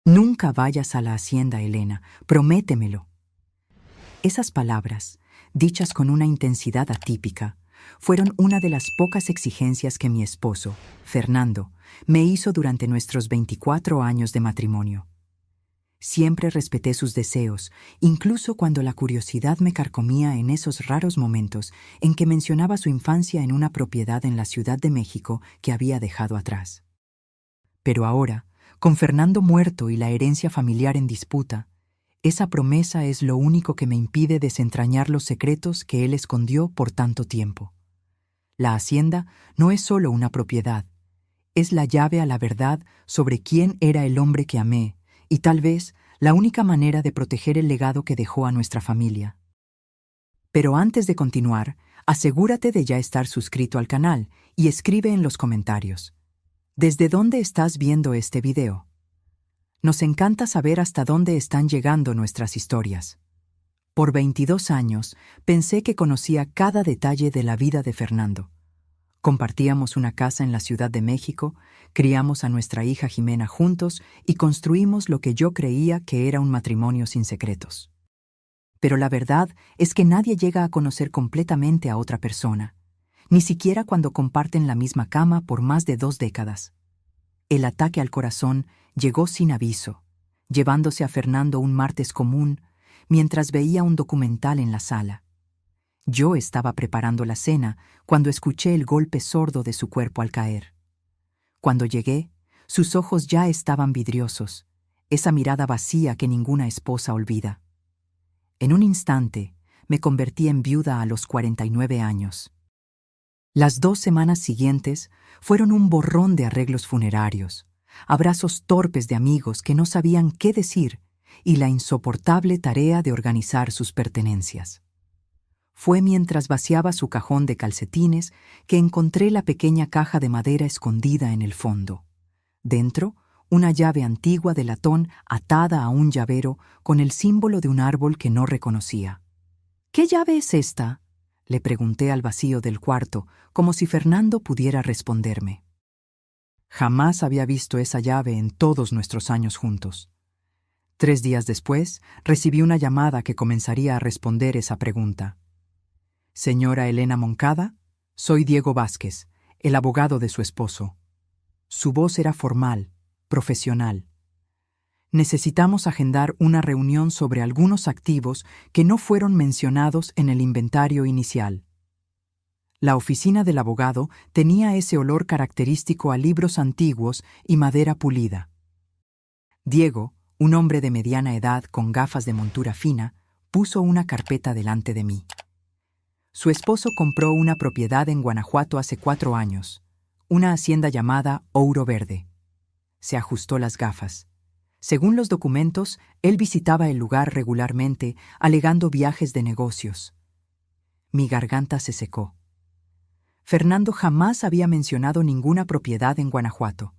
Nunca vayas a la hacienda, Elena, prométemelo. Esas palabras, dichas con una intensidad atípica, fueron una de las pocas exigencias que mi esposo, Fernando, me hizo durante nuestros 24 años de matrimonio. Siempre respeté sus deseos, incluso cuando la curiosidad me carcomía en esos raros momentos en que mencionaba su infancia en una propiedad en la Ciudad de México que había dejado atrás. Pero ahora, con Fernando muerto y la herencia familiar en disputa, esa promesa es lo único que me impide desentrañar los secretos que él escondió por tanto tiempo. La hacienda no es solo una propiedad, es la llave a la verdad sobre quién era el hombre que amé, y tal vez la única manera de proteger el legado que dejó a nuestra familia. Pero antes de continuar, asegúrate de ya estar suscrito al canal y escribe en los comentarios: ¿desde dónde estás viendo este video? Nos encanta saber hasta dónde están llegando nuestras historias. Por 22 años, pensé que conocía cada detalle de la vida de Fernando. Compartíamos una casa en la Ciudad de México, criamos a nuestra hija Jimena juntos y construimos lo que yo creía que era un matrimonio sin secretos. Pero la verdad es que nadie llega a conocer completamente a otra persona, ni siquiera cuando comparten la misma cama por más de 2 décadas. El ataque al corazón llegó sin aviso, llevándose a Fernando un martes común mientras veía un documental en la sala. Yo estaba preparando la cena cuando escuché el golpe sordo de su cuerpo al caer. Cuando llegué, sus ojos ya estaban vidriosos, esa mirada vacía que ninguna esposa olvida. En un instante, me convertí en viuda a los 49 años. Las 2 semanas siguientes fueron un borrón de arreglos funerarios, abrazos torpes de amigos que no sabían qué decir y la insoportable tarea de organizar sus pertenencias. Fue mientras vaciaba su cajón de calcetines que encontré la pequeña caja de madera escondida en el fondo. Dentro, una llave antigua de latón atada a un llavero con el símbolo de un árbol que no reconocía. ¿Qué llave es esta?, le pregunté al vacío del cuarto, como si Fernando pudiera responderme. Jamás había visto esa llave en todos nuestros años juntos. 3 días después, recibí una llamada que comenzaría a responder esa pregunta. Señora Elena Moncada, soy Diego Vázquez, el abogado de su esposo. Su voz era formal, profesional. Necesitamos agendar una reunión sobre algunos activos que no fueron mencionados en el inventario inicial. La oficina del abogado tenía ese olor característico a libros antiguos y madera pulida. Diego, un hombre de mediana edad con gafas de montura fina, puso una carpeta delante de mí. Su esposo compró una propiedad en Guanajuato hace 4 años, una hacienda llamada Ouro Verde. Se ajustó las gafas. Según los documentos, él visitaba el lugar regularmente, alegando viajes de negocios. Mi garganta se secó. Fernando jamás había mencionado ninguna propiedad en Guanajuato.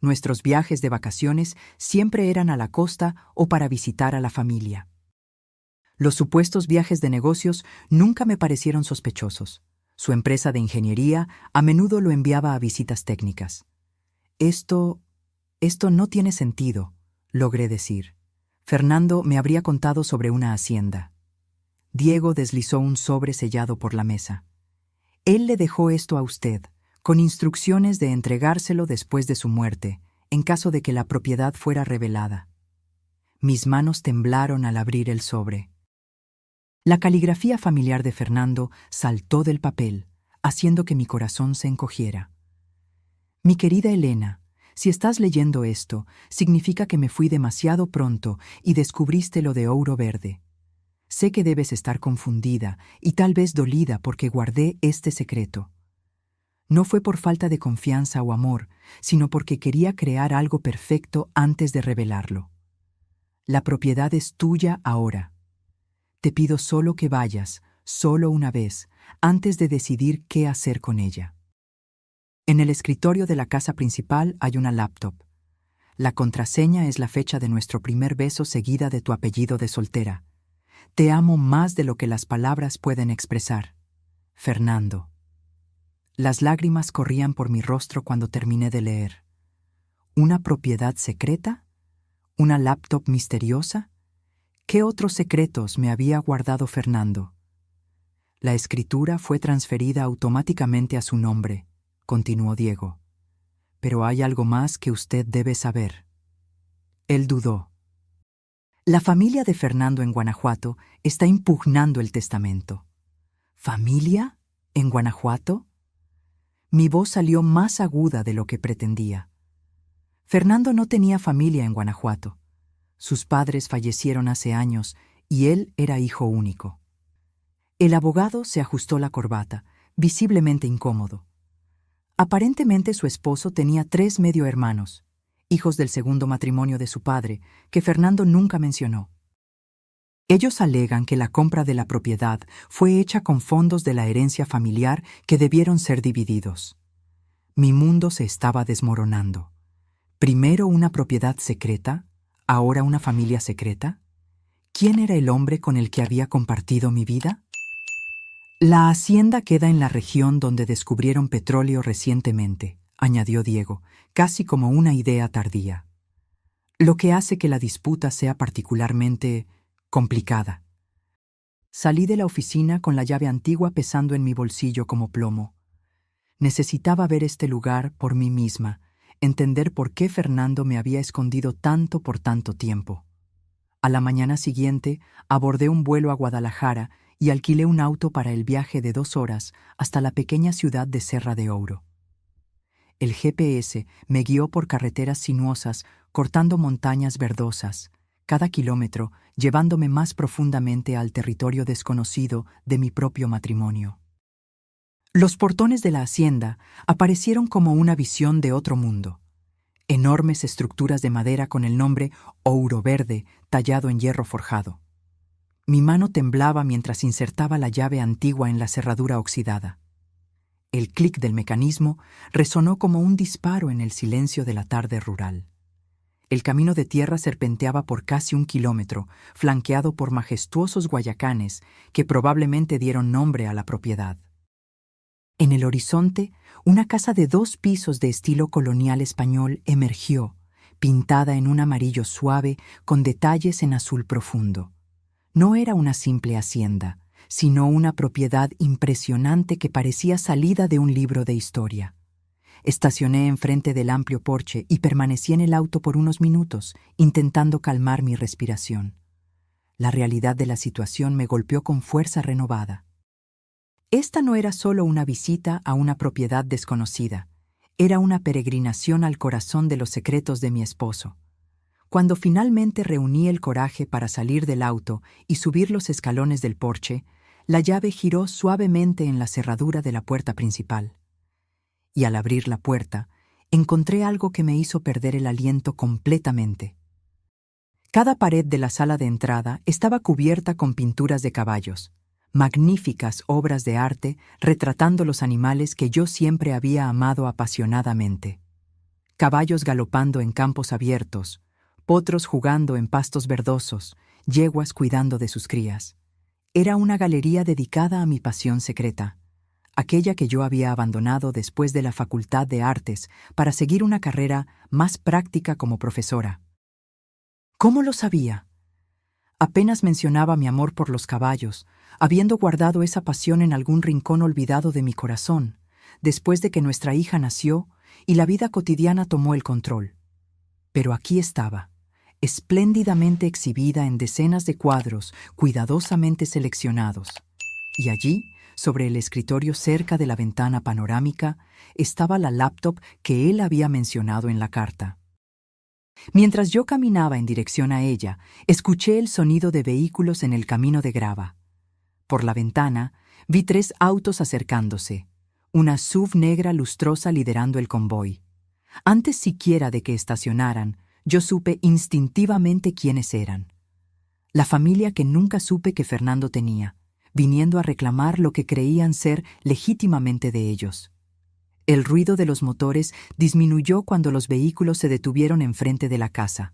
Nuestros viajes de vacaciones siempre eran a la costa o para visitar a la familia. Los supuestos viajes de negocios nunca me parecieron sospechosos. Su empresa de ingeniería a menudo lo enviaba a visitas técnicas. Esto no tiene sentido, logré decir. Fernando me habría contado sobre una hacienda. Diego deslizó un sobre sellado por la mesa. Él le dejó esto a usted, con instrucciones de entregárselo después de su muerte, en caso de que la propiedad fuera revelada. Mis manos temblaron al abrir el sobre. La caligrafía familiar de Fernando saltó del papel, haciendo que mi corazón se encogiera. Mi querida Elena, si estás leyendo esto, significa que me fui demasiado pronto y descubriste lo de Ouro Verde. Sé que debes estar confundida y tal vez dolida porque guardé este secreto. No fue por falta de confianza o amor, sino porque quería crear algo perfecto antes de revelarlo. La propiedad es tuya ahora. Te pido solo que vayas, solo una vez, antes de decidir qué hacer con ella. En el escritorio de la casa principal hay una laptop. La contraseña es la fecha de nuestro primer beso seguida de tu apellido de soltera. Te amo más de lo que las palabras pueden expresar. Fernando. Las lágrimas corrían por mi rostro cuando terminé de leer. ¿Una propiedad secreta? ¿Una laptop misteriosa? ¿Qué otros secretos me había guardado Fernando? La escritura fue transferida automáticamente a su nombre, continuó Diego. Pero hay algo más que usted debe saber. Él dudó. La familia de Fernando en Guanajuato está impugnando el testamento. ¿Familia? ¿En Guanajuato? Mi voz salió más aguda de lo que pretendía. Fernando no tenía familia en Guanajuato. Sus padres fallecieron hace años y él era hijo único. El abogado se ajustó la corbata, visiblemente incómodo. Aparentemente su esposo tenía 3 medio hermanos, hijos del segundo matrimonio de su padre, que Fernando nunca mencionó. Ellos alegan que la compra de la propiedad fue hecha con fondos de la herencia familiar que debieron ser divididos. Mi mundo se estaba desmoronando. Primero una propiedad secreta, ahora una familia secreta. ¿Quién era el hombre con el que había compartido mi vida? La hacienda queda en la región donde descubrieron petróleo recientemente, añadió Diego, casi como una idea tardía. Lo que hace que la disputa sea particularmente complicada. Salí de la oficina con la llave antigua pesando en mi bolsillo como plomo. Necesitaba ver este lugar por mí misma, entender por qué Fernando me había escondido tanto por tanto tiempo. A la mañana siguiente abordé un vuelo a Guadalajara y alquilé un auto para el viaje de 2 horas hasta la pequeña ciudad de Serra de Ouro. El GPS me guió por carreteras sinuosas, cortando montañas verdosas, cada kilómetro llevándome más profundamente al territorio desconocido de mi propio matrimonio. Los portones de la hacienda aparecieron como una visión de otro mundo. Enormes estructuras de madera con el nombre Ouro Verde tallado en hierro forjado. Mi mano temblaba mientras insertaba la llave antigua en la cerradura oxidada. El clic del mecanismo resonó como un disparo en el silencio de la tarde rural. El camino de tierra serpenteaba por casi 1 kilómetro, flanqueado por majestuosos guayacanes que probablemente dieron nombre a la propiedad. En el horizonte, una casa de 2 pisos de estilo colonial español emergió, pintada en un amarillo suave con detalles en azul profundo. No era una simple hacienda, sino una propiedad impresionante que parecía salida de un libro de historia. Estacioné enfrente del amplio porche y permanecí en el auto por unos minutos, intentando calmar mi respiración. La realidad de la situación me golpeó con fuerza renovada. Esta no era solo una visita a una propiedad desconocida, era una peregrinación al corazón de los secretos de mi esposo. Cuando finalmente reuní el coraje para salir del auto y subir los escalones del porche, la llave giró suavemente en la cerradura de la puerta principal. Y al abrir la puerta, encontré algo que me hizo perder el aliento completamente. Cada pared de la sala de entrada estaba cubierta con pinturas de caballos, magníficas obras de arte retratando los animales que yo siempre había amado apasionadamente. Caballos galopando en campos abiertos, potros jugando en pastos verdosos, yeguas cuidando de sus crías. Era una galería dedicada a mi pasión secreta, aquella que yo había abandonado después de la Facultad de Artes para seguir una carrera más práctica como profesora. ¿Cómo lo sabía? Apenas mencionaba mi amor por los caballos, habiendo guardado esa pasión en algún rincón olvidado de mi corazón, después de que nuestra hija nació y la vida cotidiana tomó el control. Pero aquí estaba, espléndidamente exhibida en decenas de cuadros cuidadosamente seleccionados. Y allí, sobre el escritorio cerca de la ventana panorámica, estaba la laptop que él había mencionado en la carta. Mientras yo caminaba en dirección a ella, escuché el sonido de vehículos en el camino de grava. Por la ventana, vi 3 autos acercándose, una SUV negra lustrosa liderando el convoy. Antes siquiera de que estacionaran, yo supe instintivamente quiénes eran. La familia que nunca supe que Fernando tenía, viniendo a reclamar lo que creían ser legítimamente de ellos. El ruido de los motores disminuyó cuando los vehículos se detuvieron enfrente de la casa.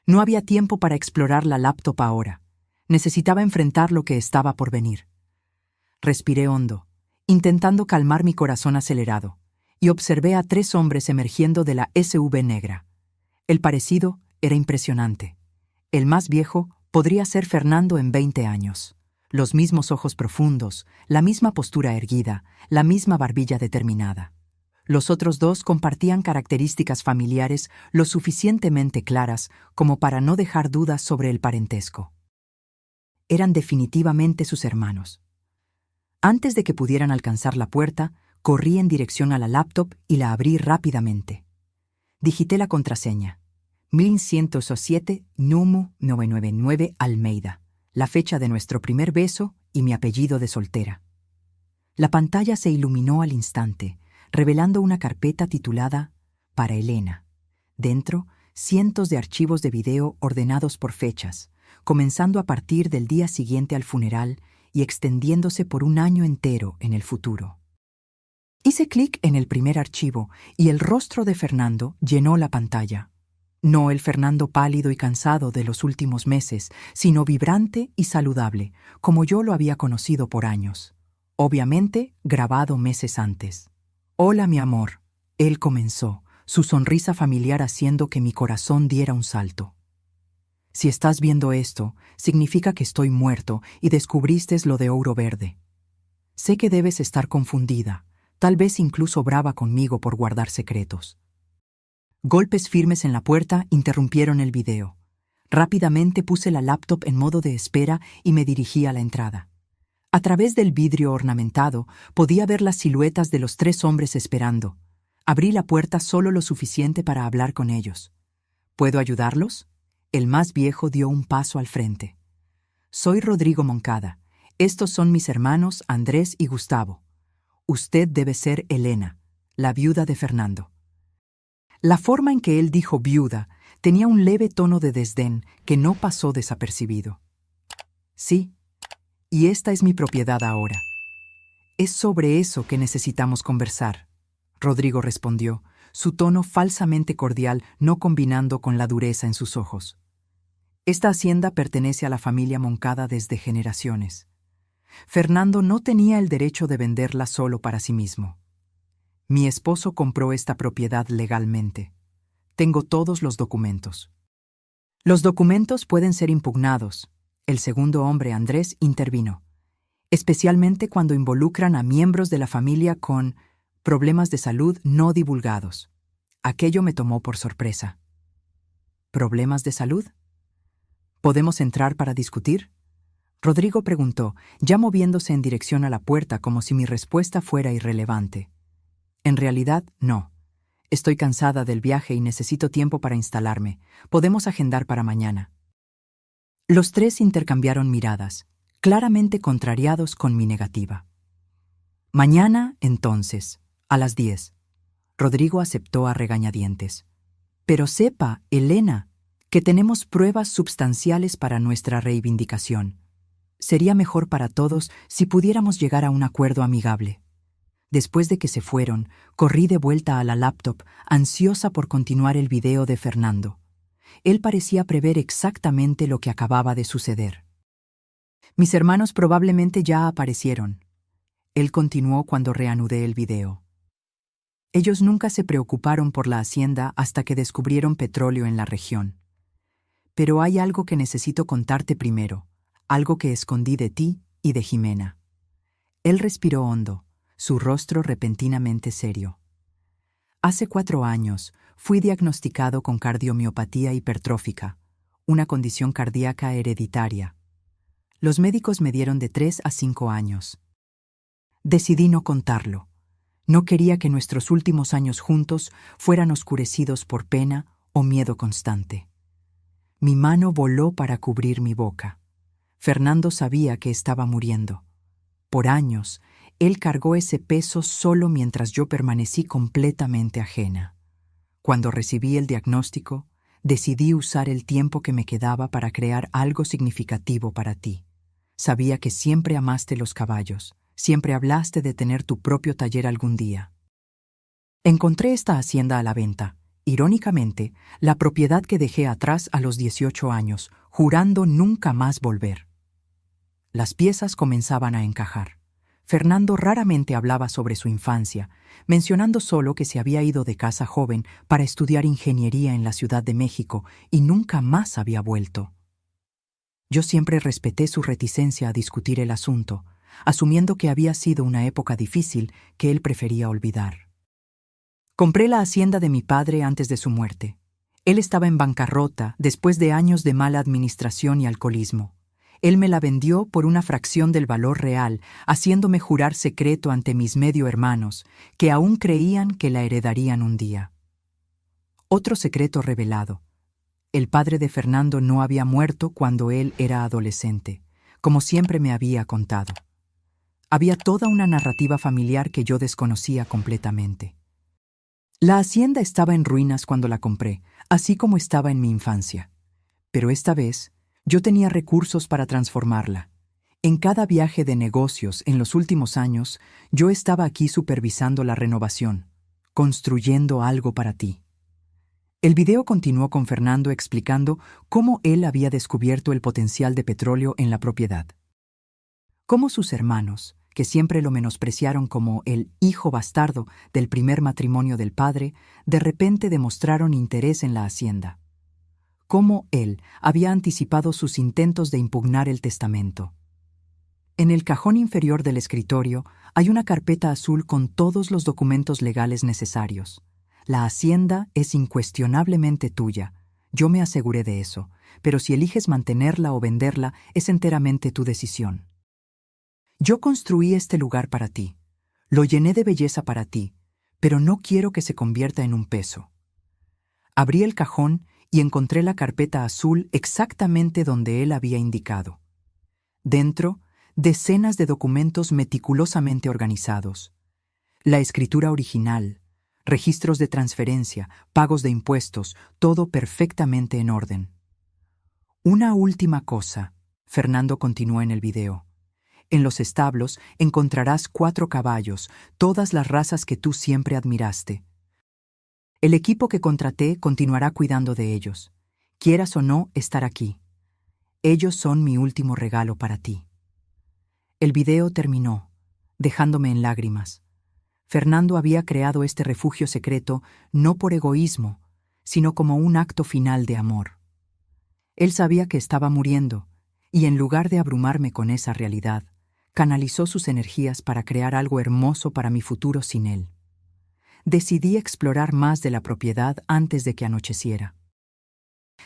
No había tiempo para explorar la laptop ahora. Necesitaba enfrentar lo que estaba por venir. Respiré hondo, intentando calmar mi corazón acelerado, y observé a 3 hombres emergiendo de la SUV negra. El parecido Era impresionante. El más viejo podría ser Fernando en 20 años. Los mismos ojos profundos, la misma postura erguida, la misma barbilla determinada. Los otros dos compartían características familiares lo suficientemente claras como para no dejar dudas sobre el parentesco. Eran definitivamente sus hermanos. Antes de que pudieran alcanzar la puerta, corrí en dirección a la laptop y la abrí rápidamente. Digité la contraseña. 1107 Numu 999 Almeida, la fecha de nuestro primer beso y mi apellido de soltera. La pantalla se iluminó al instante, revelando una carpeta titulada Para Elena. Dentro, cientos de archivos de video ordenados por fechas, comenzando a partir del día siguiente al funeral y extendiéndose por un año entero en el futuro. Hice clic en el primer archivo y el rostro de Fernando llenó la pantalla. No el Fernando pálido y cansado de los últimos meses, sino vibrante y saludable, como yo lo había conocido por años. Obviamente, grabado meses antes. «Hola, mi amor», él comenzó, su sonrisa familiar haciendo que mi corazón diera un salto. «Si estás viendo esto, significa que estoy muerto y descubriste lo de Ouro Verde. Sé que debes estar confundida, tal vez incluso brava conmigo por guardar secretos». Golpes firmes en la puerta interrumpieron el video. Rápidamente puse la laptop en modo de espera y me dirigí a la entrada. A través del vidrio ornamentado podía ver las siluetas de los 3 hombres esperando. Abrí la puerta solo lo suficiente para hablar con ellos. «¿Puedo ayudarlos?». El más viejo dio un paso al frente. «Soy Rodrigo Moncada. Estos son mis hermanos Andrés y Gustavo. Usted debe ser Elena, la viuda de Fernando». La forma en que él dijo viuda tenía un leve tono de desdén que no pasó desapercibido. «Sí, y esta es mi propiedad ahora. Es sobre eso que necesitamos conversar», Rodrigo respondió, su tono falsamente cordial no combinando con la dureza en sus ojos. «Esta hacienda pertenece a la familia Moncada desde generaciones. Fernando no tenía el derecho de venderla solo para sí mismo. Mi esposo compró esta propiedad legalmente. Tengo todos los documentos». «Los documentos pueden ser impugnados», el segundo hombre, Andrés, intervino, «especialmente cuando involucran a miembros de la familia con problemas de salud no divulgados». Aquello me tomó por sorpresa. «¿Problemas de salud? ¿Podemos entrar para discutir?», Rodrigo preguntó, ya moviéndose en dirección a la puerta como si mi respuesta fuera irrelevante. «En realidad, no. Estoy cansada del viaje y necesito tiempo para instalarme. Podemos agendar para mañana». Los 3 intercambiaron miradas, claramente contrariados con mi negativa. «Mañana, entonces, a las 10. Rodrigo aceptó a regañadientes. «Pero sepa, Elena, que tenemos pruebas substanciales para nuestra reivindicación. Sería mejor para todos si pudiéramos llegar a un acuerdo amigable». Después de que se fueron, corrí de vuelta a la laptop, ansiosa por continuar el video de Fernando. Él parecía prever exactamente lo que acababa de suceder. «Mis hermanos probablemente ya aparecieron», él continuó cuando reanudé el video. «Ellos nunca se preocuparon por la hacienda hasta que descubrieron petróleo en la región. Pero hay algo que necesito contarte primero, algo que escondí de ti y de Jimena». Él respiró hondo, su rostro repentinamente serio. «Hace 4 años fui diagnosticado con cardiomiopatía hipertrófica, una condición cardíaca hereditaria. Los médicos me dieron de 3 a 5 años. Decidí no contarlo. No quería que nuestros últimos años juntos fueran oscurecidos por pena o miedo constante. Mi mano voló para cubrir mi boca. Fernando sabía que estaba muriendo. Por años, él cargó ese peso solo mientras yo permanecí completamente ajena. Cuando recibí el diagnóstico, decidí usar el tiempo que me quedaba para crear algo significativo para ti. Sabía que siempre amaste los caballos, siempre hablaste de tener tu propio taller algún día. Encontré esta hacienda a la venta, irónicamente, la propiedad que dejé atrás a los 18 años, jurando nunca más volver. Las piezas comenzaban a encajar. Fernando raramente hablaba sobre su infancia, mencionando solo que se había ido de casa joven para estudiar ingeniería en la Ciudad de México y nunca más había vuelto. Yo siempre respeté su reticencia a discutir el asunto, asumiendo que había sido una época difícil que él prefería olvidar. Compré la hacienda de mi padre antes de su muerte. Él estaba en bancarrota después de años de mala administración y alcoholismo. Él me la vendió por una fracción del valor real, haciéndome jurar secreto ante mis medio hermanos, que aún creían que la heredarían un día. Otro secreto revelado. El padre de Fernando no había muerto cuando él era adolescente, como siempre me había contado. Había toda una narrativa familiar que yo desconocía completamente. La hacienda estaba en ruinas cuando la compré, así como estaba en mi infancia. Pero esta vez, yo tenía recursos para transformarla. En cada viaje de negocios en los últimos años, yo estaba aquí supervisando la renovación, construyendo algo para ti. El video continuó con Fernando explicando cómo él había descubierto el potencial de petróleo en la propiedad. Cómo sus hermanos, que siempre lo menospreciaron como el hijo bastardo del primer matrimonio del padre, de repente demostraron interés en la hacienda. Cómo él había anticipado sus intentos de impugnar el testamento. En el cajón inferior del escritorio hay una carpeta azul con todos los documentos legales necesarios. La hacienda es incuestionablemente tuya. Yo me aseguré de eso, pero si eliges mantenerla o venderla, es enteramente tu decisión. Yo construí este lugar para ti. Lo llené de belleza para ti, pero no quiero que se convierta en un peso. Abrí el cajón y encontré la carpeta azul exactamente donde él había indicado. Dentro, decenas de documentos meticulosamente organizados. La escritura original, registros de transferencia, pagos de impuestos, todo perfectamente en orden. Una última cosa, Fernando continuó en el video. En los establos encontrarás 4 caballos, todas las razas que tú siempre admiraste. El equipo que contraté continuará cuidando de ellos. Quieras o no estar aquí. Ellos son mi último regalo para ti. El video terminó, dejándome en lágrimas. Fernando había creado este refugio secreto no por egoísmo, sino como un acto final de amor. Él sabía que estaba muriendo, y en lugar de abrumarme con esa realidad, canalizó sus energías para crear algo hermoso para mi futuro sin él. Decidí explorar más de la propiedad antes de que anocheciera.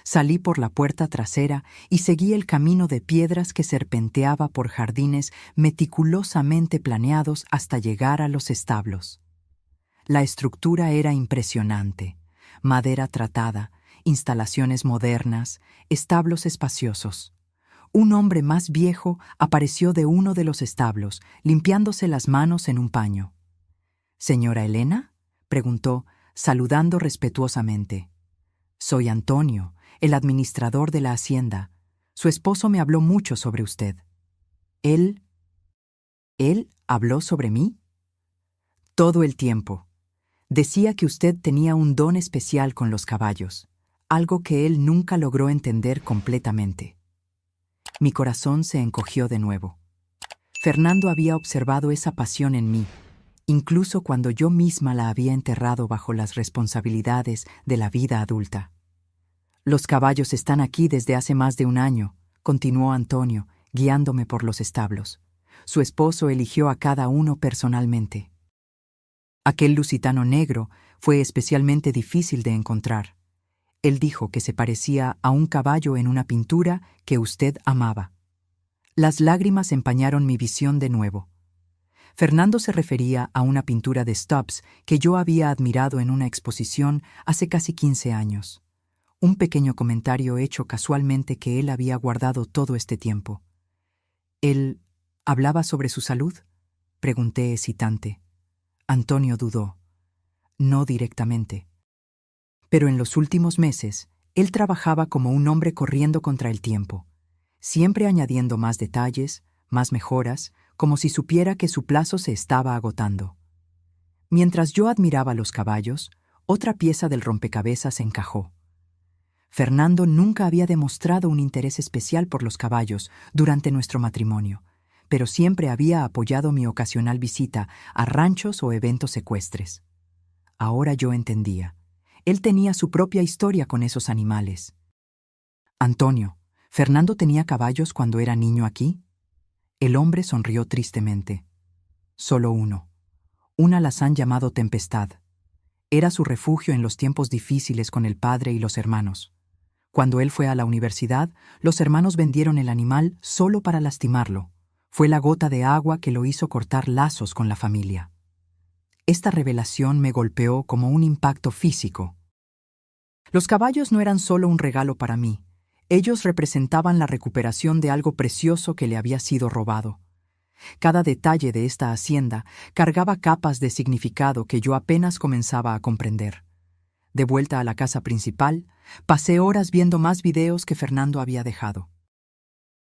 Salí por la puerta trasera y seguí el camino de piedras que serpenteaba por jardines meticulosamente planeados hasta llegar a los establos. La estructura era impresionante: madera tratada, instalaciones modernas, establos espaciosos. Un hombre más viejo apareció de uno de los establos, limpiándose las manos en un paño. «¿Señora Elena?», preguntó, saludando respetuosamente. «Soy Antonio, el administrador de la hacienda. Su esposo me habló mucho sobre usted». ¿Él habló sobre mí? Todo el tiempo. Decía que usted tenía un don especial con los caballos, algo que él nunca logró entender completamente. Mi corazón se encogió de nuevo. Fernando había observado esa pasión en mí, incluso cuando yo misma la había enterrado bajo las responsabilidades de la vida adulta. «Los caballos están aquí desde hace más de un año», continuó Antonio, guiándome por los establos. «Su esposo eligió a cada uno personalmente. Aquel lusitano negro fue especialmente difícil de encontrar. Él dijo que se parecía a un caballo en una pintura que usted amaba». Las lágrimas empañaron mi visión de nuevo. Fernando se refería a una pintura de Stubbs que yo había admirado en una exposición hace casi 15 años. Un pequeño comentario hecho casualmente que él había guardado todo este tiempo. «¿Él hablaba sobre su salud?», pregunté hesitante. Antonio dudó. «No directamente. Pero en los últimos meses, él trabajaba como un hombre corriendo contra el tiempo, siempre añadiendo más detalles, más mejoras, como si supiera que su plazo se estaba agotando. Mientras yo admiraba los caballos, otra pieza del rompecabezas encajó. Fernando nunca había demostrado un interés especial por los caballos durante nuestro matrimonio, pero siempre había apoyado mi ocasional visita a ranchos o eventos ecuestres. Ahora yo entendía. Él tenía su propia historia con esos animales. Antonio, ¿Fernando tenía caballos cuando era niño aquí? El hombre sonrió tristemente. Solo uno. Una las han llamado Tempestad. Era su refugio en los tiempos difíciles con el padre y los hermanos. Cuando él fue a la universidad, los hermanos vendieron el animal solo para lastimarlo. Fue la gota de agua que lo hizo cortar lazos con la familia. Esta revelación me golpeó como un impacto físico. Los caballos no eran solo un regalo para mí. Ellos representaban la recuperación de algo precioso que le había sido robado. Cada detalle de esta hacienda cargaba capas de significado que yo apenas comenzaba a comprender. De vuelta a la casa principal, pasé horas viendo más videos que Fernando había dejado.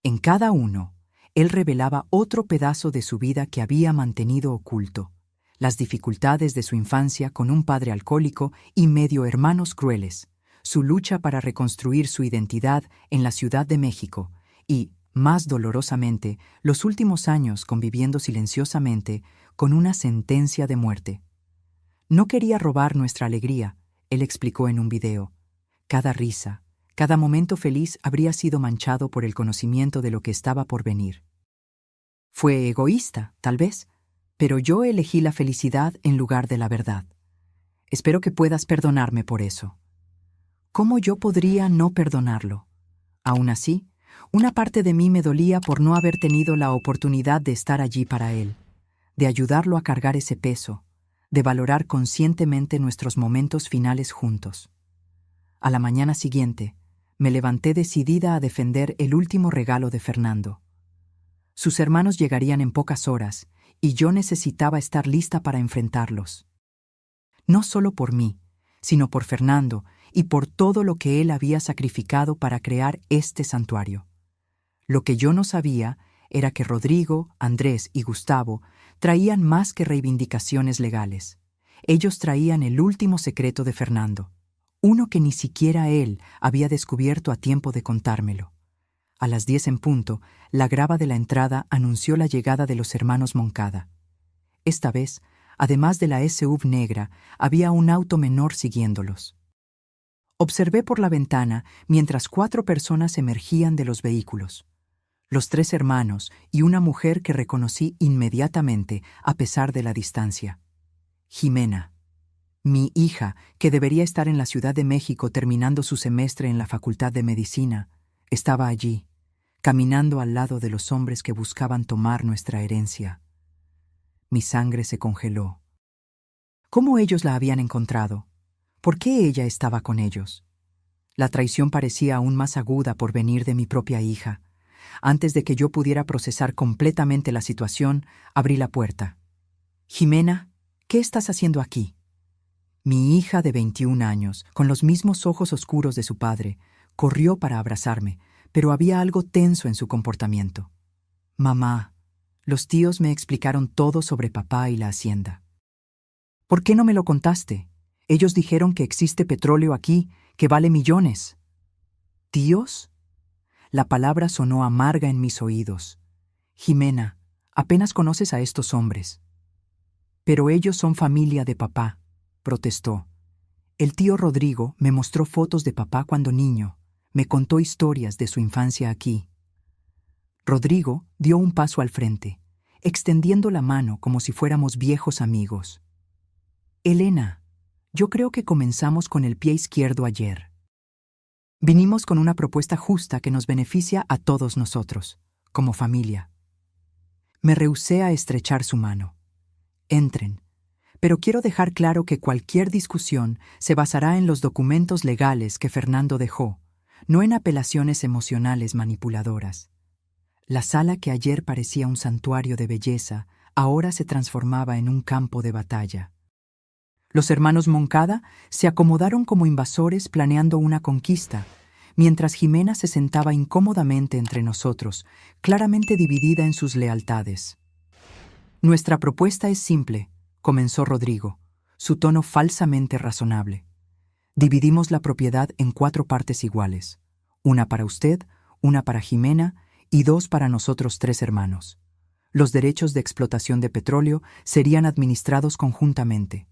En cada uno, él revelaba otro pedazo de su vida que había mantenido oculto, las dificultades de su infancia con un padre alcohólico y medio hermanos crueles, su lucha para reconstruir su identidad en la Ciudad de México y, más dolorosamente, los últimos años conviviendo silenciosamente con una sentencia de muerte. No quería robar nuestra alegría, él explicó en un video. Cada risa, cada momento feliz habría sido manchado por el conocimiento de lo que estaba por venir. Fue egoísta, tal vez, pero yo elegí la felicidad en lugar de la verdad. Espero que puedas perdonarme por eso. ¿Cómo yo podría no perdonarlo? Aún así, una parte de mí me dolía por no haber tenido la oportunidad de estar allí para él, de ayudarlo a cargar ese peso, de valorar conscientemente nuestros momentos finales juntos. A la mañana siguiente, me levanté decidida a defender el último regalo de Fernando. Sus hermanos llegarían en pocas horas, y yo necesitaba estar lista para enfrentarlos. No solo por mí, sino por Fernando y por todo lo que él había sacrificado para crear este santuario. Lo que yo no sabía era que Rodrigo, Andrés y Gustavo traían más que reivindicaciones legales. Ellos traían el último secreto de Fernando, uno que ni siquiera él había descubierto a tiempo de contármelo. A las 10 en punto, la grava de la entrada anunció la llegada de los hermanos Moncada. Esta vez, además de la SUV negra, había un auto menor siguiéndolos. Observé por la ventana mientras 4 personas emergían de los vehículos. Los 3 hermanos y una mujer que reconocí inmediatamente a pesar de la distancia. Jimena, mi hija, que debería estar en la Ciudad de México terminando su semestre en la Facultad de Medicina, estaba allí, caminando al lado de los hombres que buscaban tomar nuestra herencia. Mi sangre se congeló. ¿Cómo ellos la habían encontrado? ¿Por qué ella estaba con ellos? La traición parecía aún más aguda por venir de mi propia hija. Antes de que yo pudiera procesar completamente la situación, abrí la puerta. «Jimena, ¿qué estás haciendo aquí?» Mi hija de 21 años, con los mismos ojos oscuros de su padre, corrió para abrazarme, pero había algo tenso en su comportamiento. «Mamá, los tíos me explicaron todo sobre papá y la hacienda». «¿Por qué no me lo contaste? Ellos dijeron que existe petróleo aquí, que vale millones». «¿Tíos?» La palabra sonó amarga en mis oídos. «Jimena, apenas conoces a estos hombres». «Pero ellos son familia de papá», protestó. «El tío Rodrigo me mostró fotos de papá cuando niño, me contó historias de su infancia aquí». Rodrigo dio un paso al frente, extendiendo la mano como si fuéramos viejos amigos. «Elena, yo creo que comenzamos con el pie izquierdo ayer. Vinimos con una propuesta justa que nos beneficia a todos nosotros, como familia». Me rehusé a estrechar su mano. «Entren, pero quiero dejar claro que cualquier discusión se basará en los documentos legales que Fernando dejó, no en apelaciones emocionales manipuladoras». La sala que ayer parecía un santuario de belleza, ahora se transformaba en un campo de batalla. Los hermanos Moncada se acomodaron como invasores planeando una conquista, mientras Jimena se sentaba incómodamente entre nosotros, claramente dividida en sus lealtades. «Nuestra propuesta es simple», comenzó Rodrigo, su tono falsamente razonable. «Dividimos la propiedad en 4 partes iguales, una para usted, una para Jimena y 2 para nosotros 3 hermanos. Los derechos de explotación de petróleo serían administrados conjuntamente.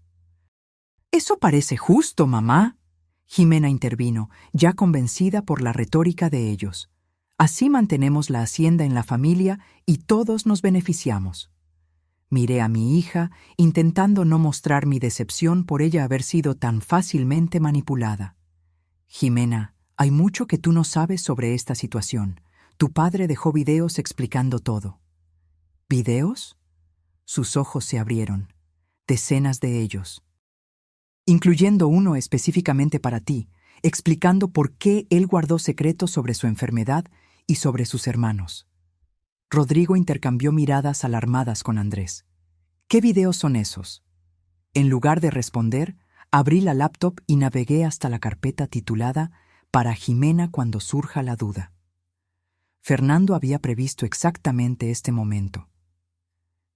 «Eso parece justo, mamá», Jimena intervino, ya convencida por la retórica de ellos. «Así mantenemos la hacienda en la familia y todos nos beneficiamos». Miré a mi hija, intentando no mostrar mi decepción por ella haber sido tan fácilmente manipulada. «Jimena, hay mucho que tú no sabes sobre esta situación. Tu padre dejó videos explicando todo». «¿Videos?». Sus ojos se abrieron. Decenas de ellos. Incluyendo uno específicamente para ti, explicando por qué él guardó secretos sobre su enfermedad y sobre sus hermanos. Rodrigo intercambió miradas alarmadas con Andrés. «¿Qué videos son esos?». En lugar de responder, abrí la laptop y navegué hasta la carpeta titulada «Para Jimena cuando surja la duda». Fernando había previsto exactamente este momento.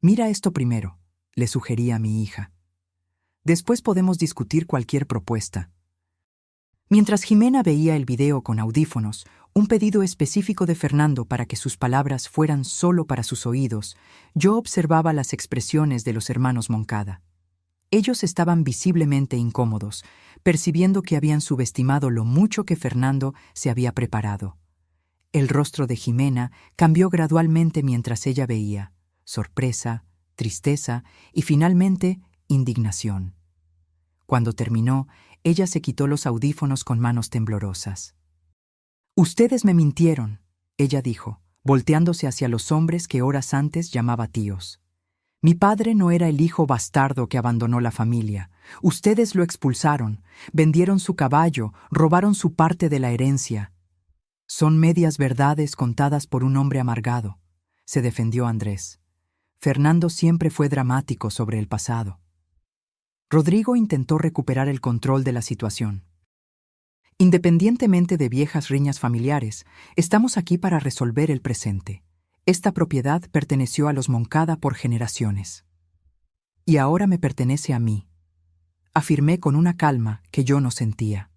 «Mira esto primero», le sugerí a mi hija. «Después podemos discutir cualquier propuesta». Mientras Jimena veía el video con audífonos, un pedido específico de Fernando para que sus palabras fueran solo para sus oídos, yo observaba las expresiones de los hermanos Moncada. Ellos estaban visiblemente incómodos, percibiendo que habían subestimado lo mucho que Fernando se había preparado. El rostro de Jimena cambió gradualmente mientras ella veía: sorpresa, tristeza y finalmente indignación. Cuando terminó, ella se quitó los audífonos con manos temblorosas. «Ustedes me mintieron», ella dijo, volteándose hacia los hombres que horas antes llamaba tíos. «Mi padre no era el hijo bastardo que abandonó la familia. Ustedes lo expulsaron, vendieron su caballo, robaron su parte de la herencia». «Son medias verdades contadas por un hombre amargado», se defendió Andrés. Fernando siempre fue dramático sobre el pasado. Rodrigo intentó recuperar el control de la situación. «Independientemente de viejas riñas familiares, estamos aquí para resolver el presente. Esta propiedad perteneció a los Moncada por generaciones. Y ahora me pertenece a mí», afirmé con una calma que yo no sentía.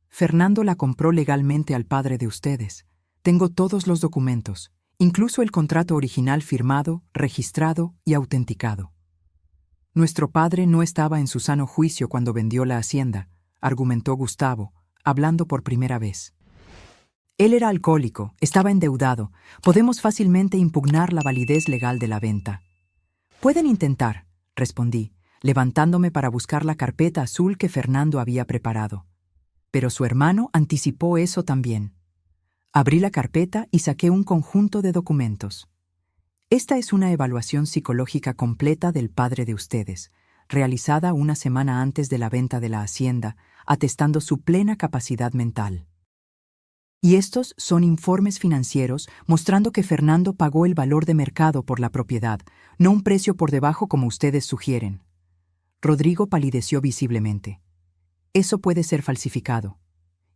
«Fernando la compró legalmente al padre de ustedes. Tengo todos los documentos, incluso el contrato original firmado, registrado y autenticado». «Nuestro padre no estaba en su sano juicio cuando vendió la hacienda», argumentó Gustavo, hablando por primera vez. «Él era alcohólico, estaba endeudado. Podemos fácilmente impugnar la validez legal de la venta». «Pueden intentar», respondí, levantándome para buscar la carpeta azul que Fernando había preparado. Pero su hermano anticipó eso también. Abrí la carpeta y saqué un conjunto de documentos. «Esta es una evaluación psicológica completa del padre de ustedes, realizada una semana antes de la venta de la hacienda, atestando su plena capacidad mental. Y estos son informes financieros mostrando que Fernando pagó el valor de mercado por la propiedad, no un precio por debajo como ustedes sugieren». Rodrigo palideció visiblemente. «Eso puede ser falsificado.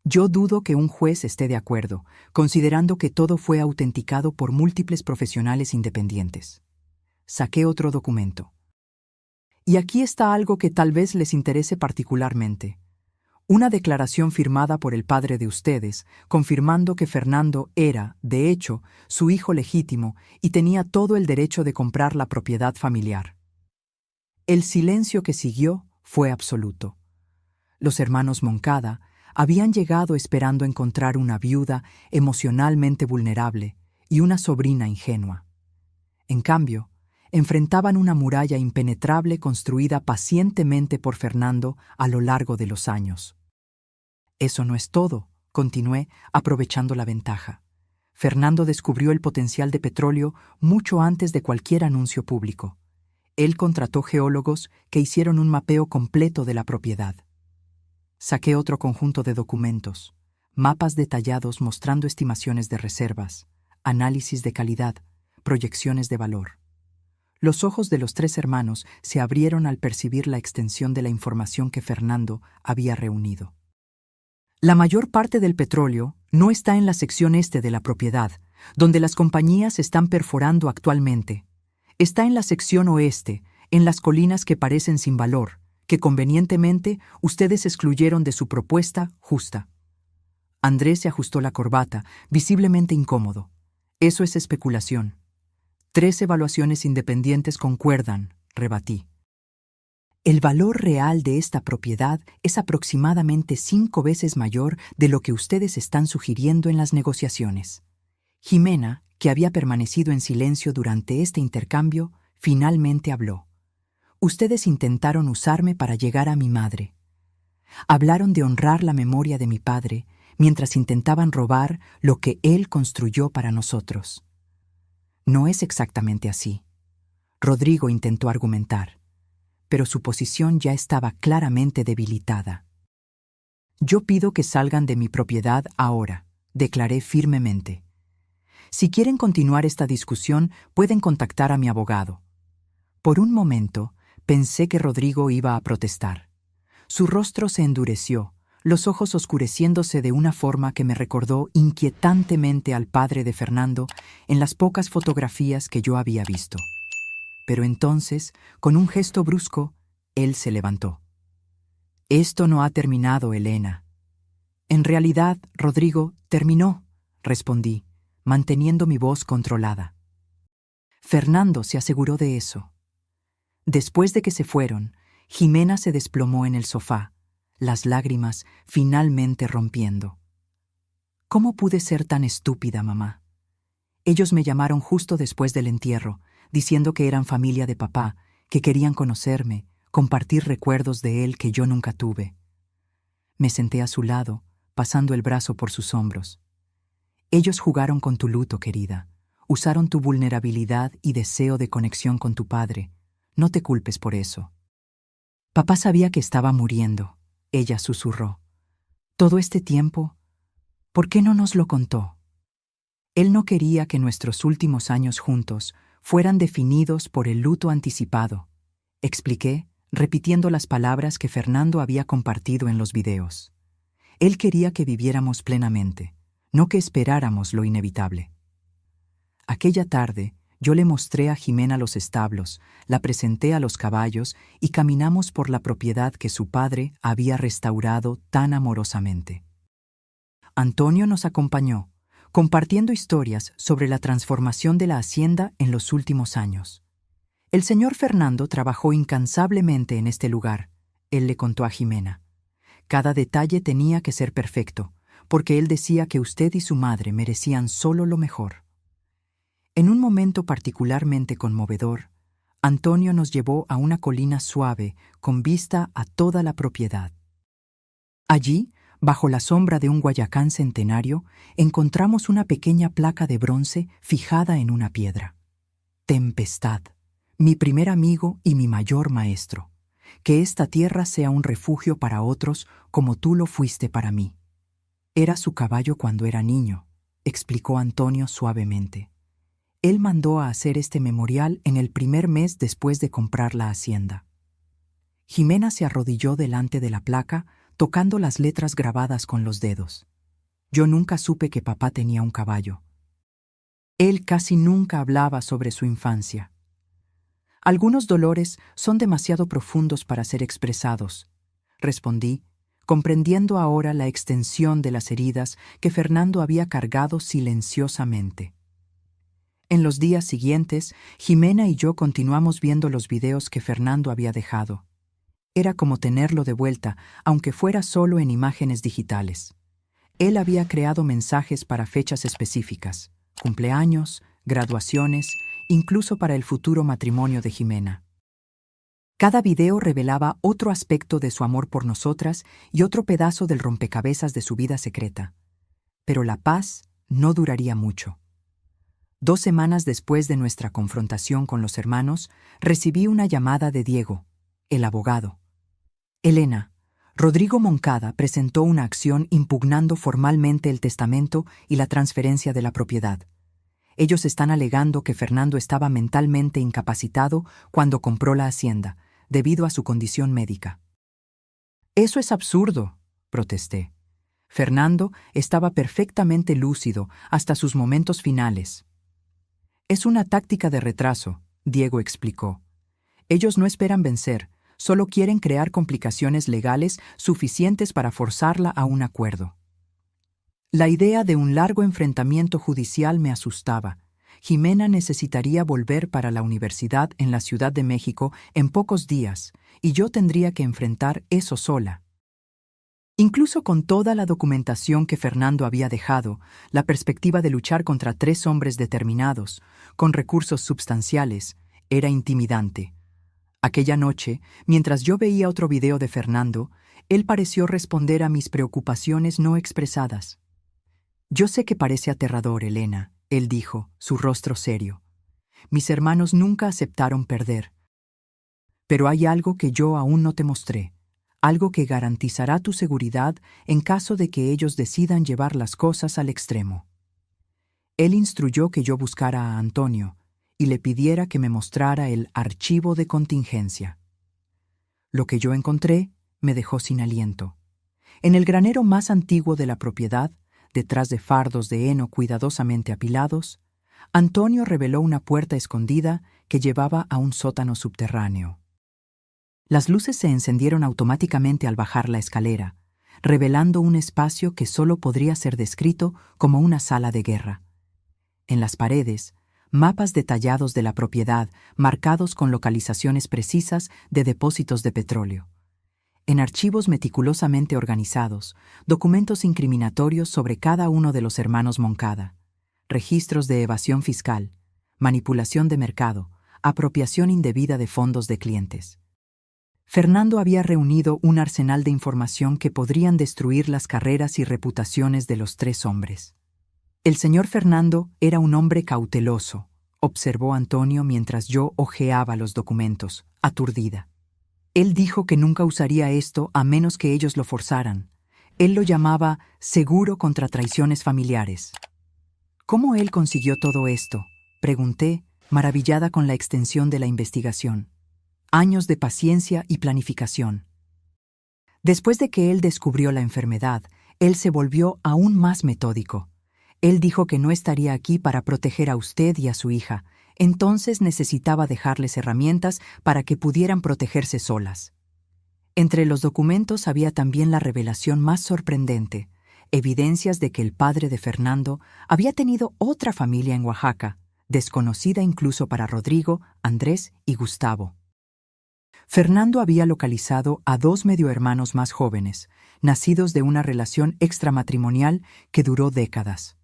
Yo dudo que un juez esté de acuerdo, considerando que todo fue autenticado por múltiples profesionales independientes». Saqué otro documento. «Y aquí está algo que tal vez les interese particularmente. Una declaración firmada por el padre de ustedes, confirmando que Fernando era, de hecho, su hijo legítimo y tenía todo el derecho de comprar la propiedad familiar». El silencio que siguió fue absoluto. Los hermanos Moncada habían llegado esperando encontrar una viuda emocionalmente vulnerable y una sobrina ingenua. En cambio, enfrentaban una muralla impenetrable construida pacientemente por Fernando a lo largo de los años. «Eso no es todo», continué, aprovechando la ventaja. «Fernando descubrió el potencial de petróleo mucho antes de cualquier anuncio público. Él contrató geólogos que hicieron un mapeo completo de la propiedad». Saqué otro conjunto de documentos, mapas detallados mostrando estimaciones de reservas, análisis de calidad, proyecciones de valor. Los ojos de los tres hermanos se abrieron al percibir la extensión de la información que Fernando había reunido. «La mayor parte del petróleo no está en la sección este de la propiedad, donde las compañías están perforando actualmente. Está en la sección oeste, en las colinas que parecen sin valor, que convenientemente ustedes excluyeron de su propuesta justa». Andrés se ajustó la corbata, visiblemente incómodo. «Eso es especulación». 3 evaluaciones independientes concuerdan, rebatí. El valor real de esta propiedad es aproximadamente 5 veces mayor de lo que ustedes están sugiriendo en las negociaciones. Jimena, que había permanecido en silencio durante este intercambio, finalmente habló. Ustedes intentaron usarme para llegar a mi madre. Hablaron de honrar la memoria de mi padre mientras intentaban robar lo que él construyó para nosotros. No es exactamente así. Rodrigo intentó argumentar, pero su posición ya estaba claramente debilitada. Yo pido que salgan de mi propiedad ahora, declaré firmemente. Si quieren continuar esta discusión, pueden contactar a mi abogado. Por un momento, pensé que Rodrigo iba a protestar. Su rostro se endureció, los ojos oscureciéndose de una forma que me recordó inquietantemente al padre de Fernando en las pocas fotografías que yo había visto. Pero entonces, con un gesto brusco, él se levantó. Esto no ha terminado, Elena. En realidad, Rodrigo, terminó, respondí, manteniendo mi voz controlada. Fernando se aseguró de eso. Después de que se fueron, Jimena se desplomó en el sofá, las lágrimas finalmente rompiendo. ¿Cómo pude ser tan estúpida, mamá? Ellos me llamaron justo después del entierro, diciendo que eran familia de papá, que querían conocerme, compartir recuerdos de él que yo nunca tuve. Me senté a su lado, pasando el brazo por sus hombros. Ellos jugaron con tu luto, querida. Usaron tu vulnerabilidad y deseo de conexión con tu padre. No te culpes por eso. Papá sabía que estaba muriendo, ella susurró. Todo este tiempo, ¿por qué no nos lo contó? Él no quería que nuestros últimos años juntos fueran definidos por el luto anticipado, expliqué, repitiendo las palabras que Fernando había compartido en los videos. Él quería que viviéramos plenamente, no que esperáramos lo inevitable. Aquella tarde, yo le mostré a Jimena los establos, la presenté a los caballos y caminamos por la propiedad que su padre había restaurado tan amorosamente. Antonio nos acompañó, compartiendo historias sobre la transformación de la hacienda en los últimos años. El señor Fernando trabajó incansablemente en este lugar, él le contó a Jimena. Cada detalle tenía que ser perfecto, porque él decía que usted y su madre merecían solo lo mejor. En un momento particularmente conmovedor, Antonio nos llevó a una colina suave con vista a toda la propiedad. Allí, bajo la sombra de un guayacán centenario, encontramos una pequeña placa de bronce fijada en una piedra. Tempestad, mi primer amigo y mi mayor maestro. Que esta tierra sea un refugio para otros como tú lo fuiste para mí. Era su caballo cuando era niño, explicó Antonio suavemente. Él mandó a hacer este memorial en el primer mes después de comprar la hacienda. Jimena se arrodilló delante de la placa, tocando las letras grabadas con los dedos. Yo nunca supe que papá tenía un caballo. Él casi nunca hablaba sobre su infancia. Algunos dolores son demasiado profundos para ser expresados, respondí, comprendiendo ahora la extensión de las heridas que Fernando había cargado silenciosamente. En los días siguientes, Jimena y yo continuamos viendo los videos que Fernando había dejado. Era como tenerlo de vuelta, aunque fuera solo en imágenes digitales. Él había creado mensajes para fechas específicas, cumpleaños, graduaciones, incluso para el futuro matrimonio de Jimena. Cada video revelaba otro aspecto de su amor por nosotras y otro pedazo del rompecabezas de su vida secreta. Pero la paz no duraría mucho. 2 semanas después de nuestra confrontación con los hermanos, recibí una llamada de Diego, el abogado. Elena, Rodrigo Moncada presentó una acción impugnando formalmente el testamento y la transferencia de la propiedad. Ellos están alegando que Fernando estaba mentalmente incapacitado cuando compró la hacienda, debido a su condición médica. Eso es absurdo, protesté. Fernando estaba perfectamente lúcido hasta sus momentos finales. Es una táctica de retraso, Diego explicó. Ellos no esperan vencer, solo quieren crear complicaciones legales suficientes para forzarla a un acuerdo. La idea de un largo enfrentamiento judicial me asustaba. Jimena necesitaría volver para la universidad en la Ciudad de México en pocos días, y yo tendría que enfrentar eso sola. Incluso con toda la documentación que Fernando había dejado, la perspectiva de luchar contra 3 hombres determinados, con recursos substanciales, era intimidante. Aquella noche, mientras yo veía otro video de Fernando, él pareció responder a mis preocupaciones no expresadas. «Yo sé que parece aterrador, Elena», él dijo, su rostro serio. «Mis hermanos nunca aceptaron perder. Pero hay algo que yo aún no te mostré. Algo que garantizará tu seguridad en caso de que ellos decidan llevar las cosas al extremo». Él instruyó que yo buscara a Antonio y le pidiera que me mostrara el archivo de contingencia. Lo que yo encontré me dejó sin aliento. En el granero más antiguo de la propiedad, detrás de fardos de heno cuidadosamente apilados, Antonio reveló una puerta escondida que llevaba a un sótano subterráneo. Las luces se encendieron automáticamente al bajar la escalera, revelando un espacio que solo podría ser descrito como una sala de guerra. En las paredes, mapas detallados de la propiedad, marcados con localizaciones precisas de depósitos de petróleo. En archivos meticulosamente organizados, documentos incriminatorios sobre cada uno de los hermanos Moncada, registros de evasión fiscal, manipulación de mercado, apropiación indebida de fondos de clientes. Fernando había reunido un arsenal de información que podrían destruir las carreras y reputaciones de los 3 hombres. El señor Fernando era un hombre cauteloso, observó Antonio mientras yo hojeaba los documentos, aturdida. Él dijo que nunca usaría esto a menos que ellos lo forzaran. Él lo llamaba seguro contra traiciones familiares. ¿Cómo él consiguió todo esto?, pregunté, maravillada con la extensión de la investigación. Años de paciencia y planificación. Después de que él descubrió la enfermedad, él se volvió aún más metódico. Él dijo que no estaría aquí para proteger a usted y a su hija, entonces necesitaba dejarles herramientas para que pudieran protegerse solas. Entre los documentos había también la revelación más sorprendente, evidencias de que el padre de Fernando había tenido otra familia en Oaxaca, desconocida incluso para Rodrigo, Andrés y Gustavo. Fernando había localizado a 2 mediohermanos más jóvenes, nacidos de una relación extramatrimonial que duró décadas.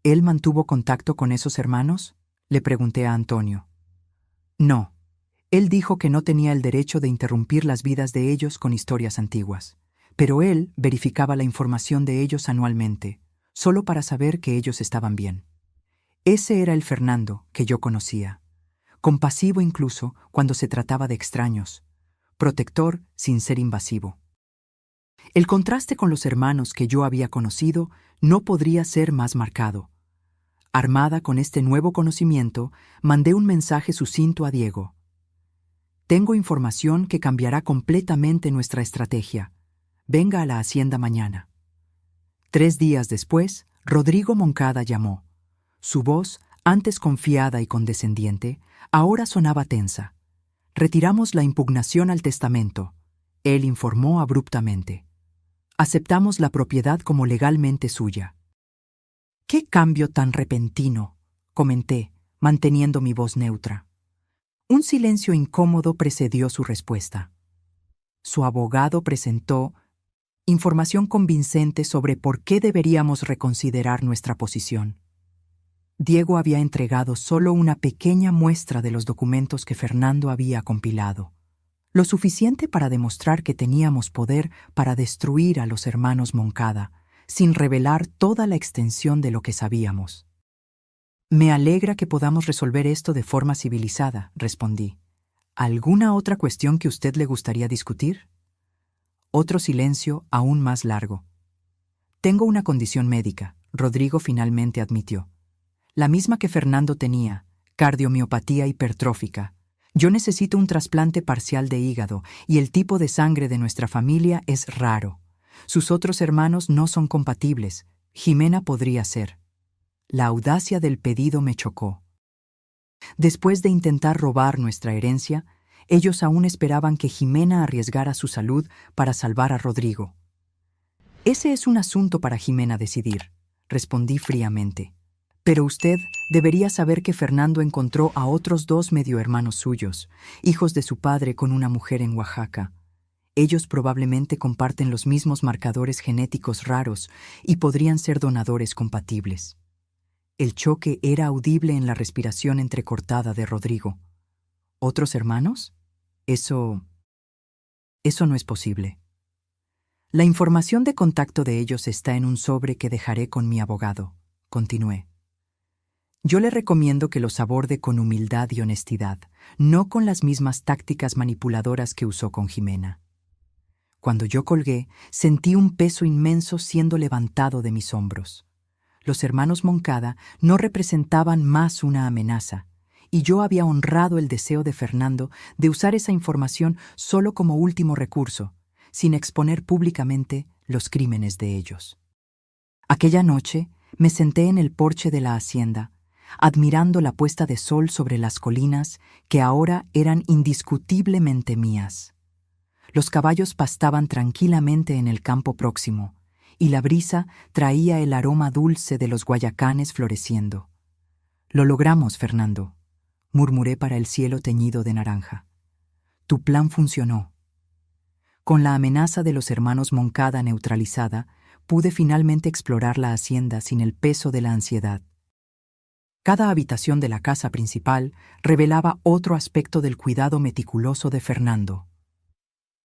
¿Él mantuvo contacto con esos hermanos?, le pregunté a Antonio. No. Él dijo que no tenía el derecho de interrumpir las vidas de ellos con historias antiguas, pero él verificaba la información de ellos anualmente, solo para saber que ellos estaban bien. Ese era el Fernando que yo conocía, compasivo incluso cuando se trataba de extraños, protector sin ser invasivo. El contraste con los hermanos que yo había conocido no podría ser más marcado. Armada con este nuevo conocimiento, mandé un mensaje sucinto a Diego. Tengo información que cambiará completamente nuestra estrategia. Venga a la hacienda mañana. 3 días después, Rodrigo Moncada llamó. Su voz, antes confiada y condescendiente, ahora sonaba tensa. Retiramos la impugnación al testamento. Él informó abruptamente. Aceptamos la propiedad como legalmente suya. «¿Qué cambio tan repentino?», comenté, manteniendo mi voz neutra. Un silencio incómodo precedió su respuesta. Su abogado presentó información convincente sobre por qué deberíamos reconsiderar nuestra posición. Diego había entregado solo una pequeña muestra de los documentos que Fernando había compilado, lo suficiente para demostrar que teníamos poder para destruir a los hermanos Moncada, sin revelar toda la extensión de lo que sabíamos. «Me alegra que podamos resolver esto de forma civilizada», respondí. «¿Alguna otra cuestión que usted le gustaría discutir?» Otro silencio aún más largo. «Tengo una condición médica», Rodrigo finalmente admitió. «La misma que Fernando tenía, cardiomiopatía hipertrófica. Yo necesito un trasplante parcial de hígado y el tipo de sangre de nuestra familia es raro. Sus otros hermanos no son compatibles. Jimena podría ser». La audacia del pedido me chocó. Después de intentar robar nuestra herencia, ellos aún esperaban que Jimena arriesgara su salud para salvar a Rodrigo. «Ese es un asunto para Jimena decidir», respondí fríamente. Pero usted debería saber que Fernando encontró a otros 2 medio hermanos suyos, hijos de su padre con una mujer en Oaxaca. Ellos probablemente comparten los mismos marcadores genéticos raros y podrían ser donadores compatibles. El choque era audible en la respiración entrecortada de Rodrigo. ¿Otros hermanos? Eso no es posible. La información de contacto de ellos está en un sobre que dejaré con mi abogado, continué. Yo le recomiendo que los aborde con humildad y honestidad, no con las mismas tácticas manipuladoras que usó con Jimena. Cuando yo colgué, sentí un peso inmenso siendo levantado de mis hombros. Los hermanos Moncada no representaban más una amenaza, y yo había honrado el deseo de Fernando de usar esa información solo como último recurso, sin exponer públicamente los crímenes de ellos. Aquella noche me senté en el porche de la hacienda, admirando la puesta de sol sobre las colinas que ahora eran indiscutiblemente mías. Los caballos pastaban tranquilamente en el campo próximo, y la brisa traía el aroma dulce de los guayacanes floreciendo. «Lo logramos, Fernando», murmuré para el cielo teñido de naranja. «Tu plan funcionó». Con la amenaza de los hermanos Moncada neutralizada, pude finalmente explorar la hacienda sin el peso de la ansiedad. Cada habitación de la casa principal revelaba otro aspecto del cuidado meticuloso de Fernando.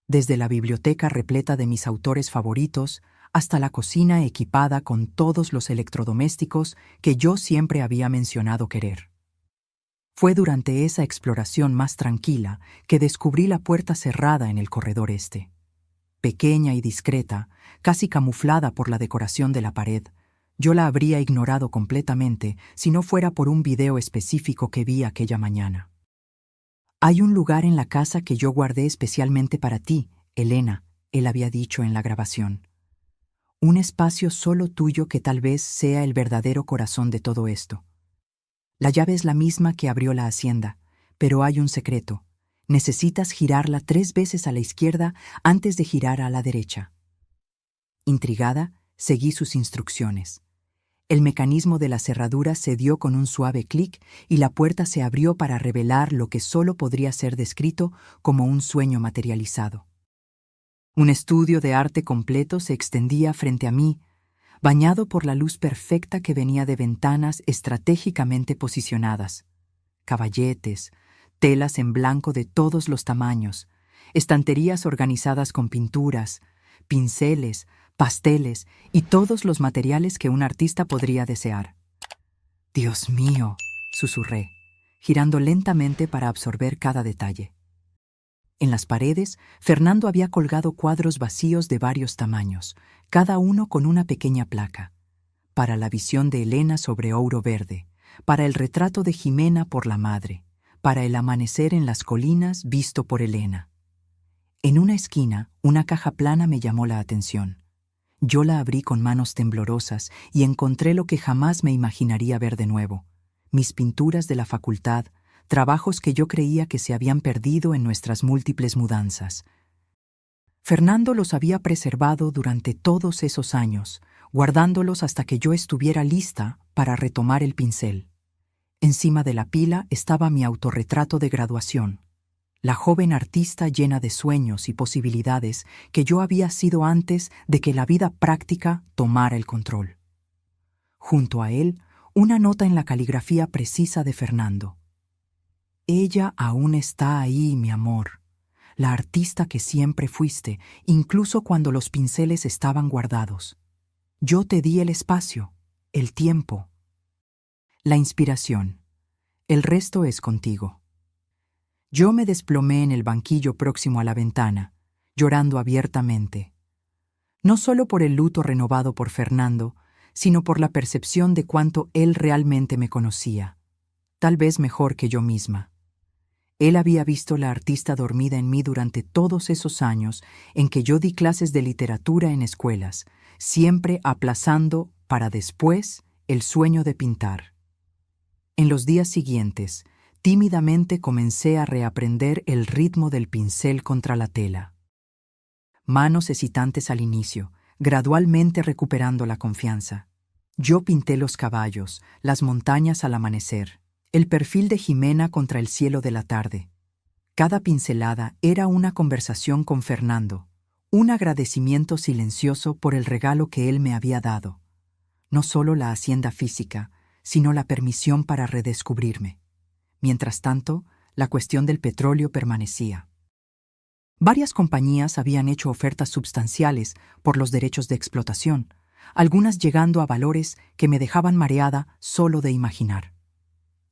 Desde la biblioteca repleta de mis autores favoritos hasta la cocina equipada con todos los electrodomésticos que yo siempre había mencionado querer. Fue durante esa exploración más tranquila que descubrí la puerta cerrada en el corredor este. Pequeña y discreta, casi camuflada por la decoración de la pared, yo la habría ignorado completamente si no fuera por un video específico que vi aquella mañana. «Hay un lugar en la casa que yo guardé especialmente para ti, Elena», él había dicho en la grabación. «Un espacio solo tuyo que tal vez sea el verdadero corazón de todo esto. La llave es la misma que abrió la hacienda, pero hay un secreto. Necesitas girarla 3 veces a la izquierda antes de girar a la derecha». Intrigada, seguí sus instrucciones. El mecanismo de la cerradura se dio con un suave clic y la puerta se abrió para revelar lo que solo podría ser descrito como un sueño materializado. Un estudio de arte completo se extendía frente a mí, bañado por la luz perfecta que venía de ventanas estratégicamente posicionadas. Caballetes, telas en blanco de todos los tamaños, estanterías organizadas con pinturas, pinceles, pasteles y todos los materiales que un artista podría desear. «Dios mío», susurré, girando lentamente para absorber cada detalle. En las paredes, Fernando había colgado cuadros vacíos de varios tamaños, cada uno con una pequeña placa. Para la visión de Elena sobre ouro verde, para el retrato de Jimena por la madre, para el amanecer en las colinas visto por Elena. En una esquina, una caja plana me llamó la atención. Yo la abrí con manos temblorosas y encontré lo que jamás me imaginaría ver de nuevo: mis pinturas de la facultad, trabajos que yo creía que se habían perdido en nuestras múltiples mudanzas. Fernando los había preservado durante todos esos años, guardándolos hasta que yo estuviera lista para retomar el pincel. Encima de la pila estaba mi autorretrato de graduación, la joven artista llena de sueños y posibilidades que yo había sido antes de que la vida práctica tomara el control. Junto a él, una nota en la caligrafía precisa de Fernando. «Ella aún está ahí, mi amor, la artista que siempre fuiste, incluso cuando los pinceles estaban guardados. Yo te di el espacio, el tiempo, la inspiración. El resto es contigo». Yo me desplomé en el banquillo próximo a la ventana, llorando abiertamente. No solo por el luto renovado por Fernando, sino por la percepción de cuánto él realmente me conocía, tal vez mejor que yo misma. Él había visto la artista dormida en mí durante todos esos años en que yo di clases de literatura en escuelas, siempre aplazando para después el sueño de pintar. En los días siguientes, tímidamente comencé a reaprender el ritmo del pincel contra la tela. Manos hesitantes al inicio, gradualmente recuperando la confianza. Yo pinté los caballos, las montañas al amanecer, el perfil de Jimena contra el cielo de la tarde. Cada pincelada era una conversación con Fernando, un agradecimiento silencioso por el regalo que él me había dado. No solo la hacienda física, sino la permisión para redescubrirme. Mientras tanto, la cuestión del petróleo permanecía. Varias compañías habían hecho ofertas substanciales por los derechos de explotación, algunas llegando a valores que me dejaban mareada solo de imaginar.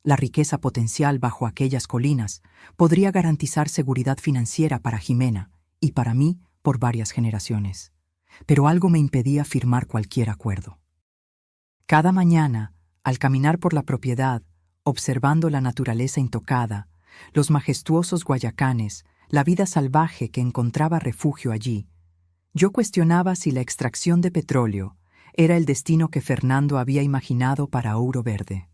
La riqueza potencial bajo aquellas colinas podría garantizar seguridad financiera para Jimena y para mí por varias generaciones. Pero algo me impedía firmar cualquier acuerdo. Cada mañana, al caminar por la propiedad, observando la naturaleza intocada, los majestuosos guayacanes, la vida salvaje que encontraba refugio allí, yo cuestionaba si la extracción de petróleo era el destino que Fernando había imaginado para Ouro Verde.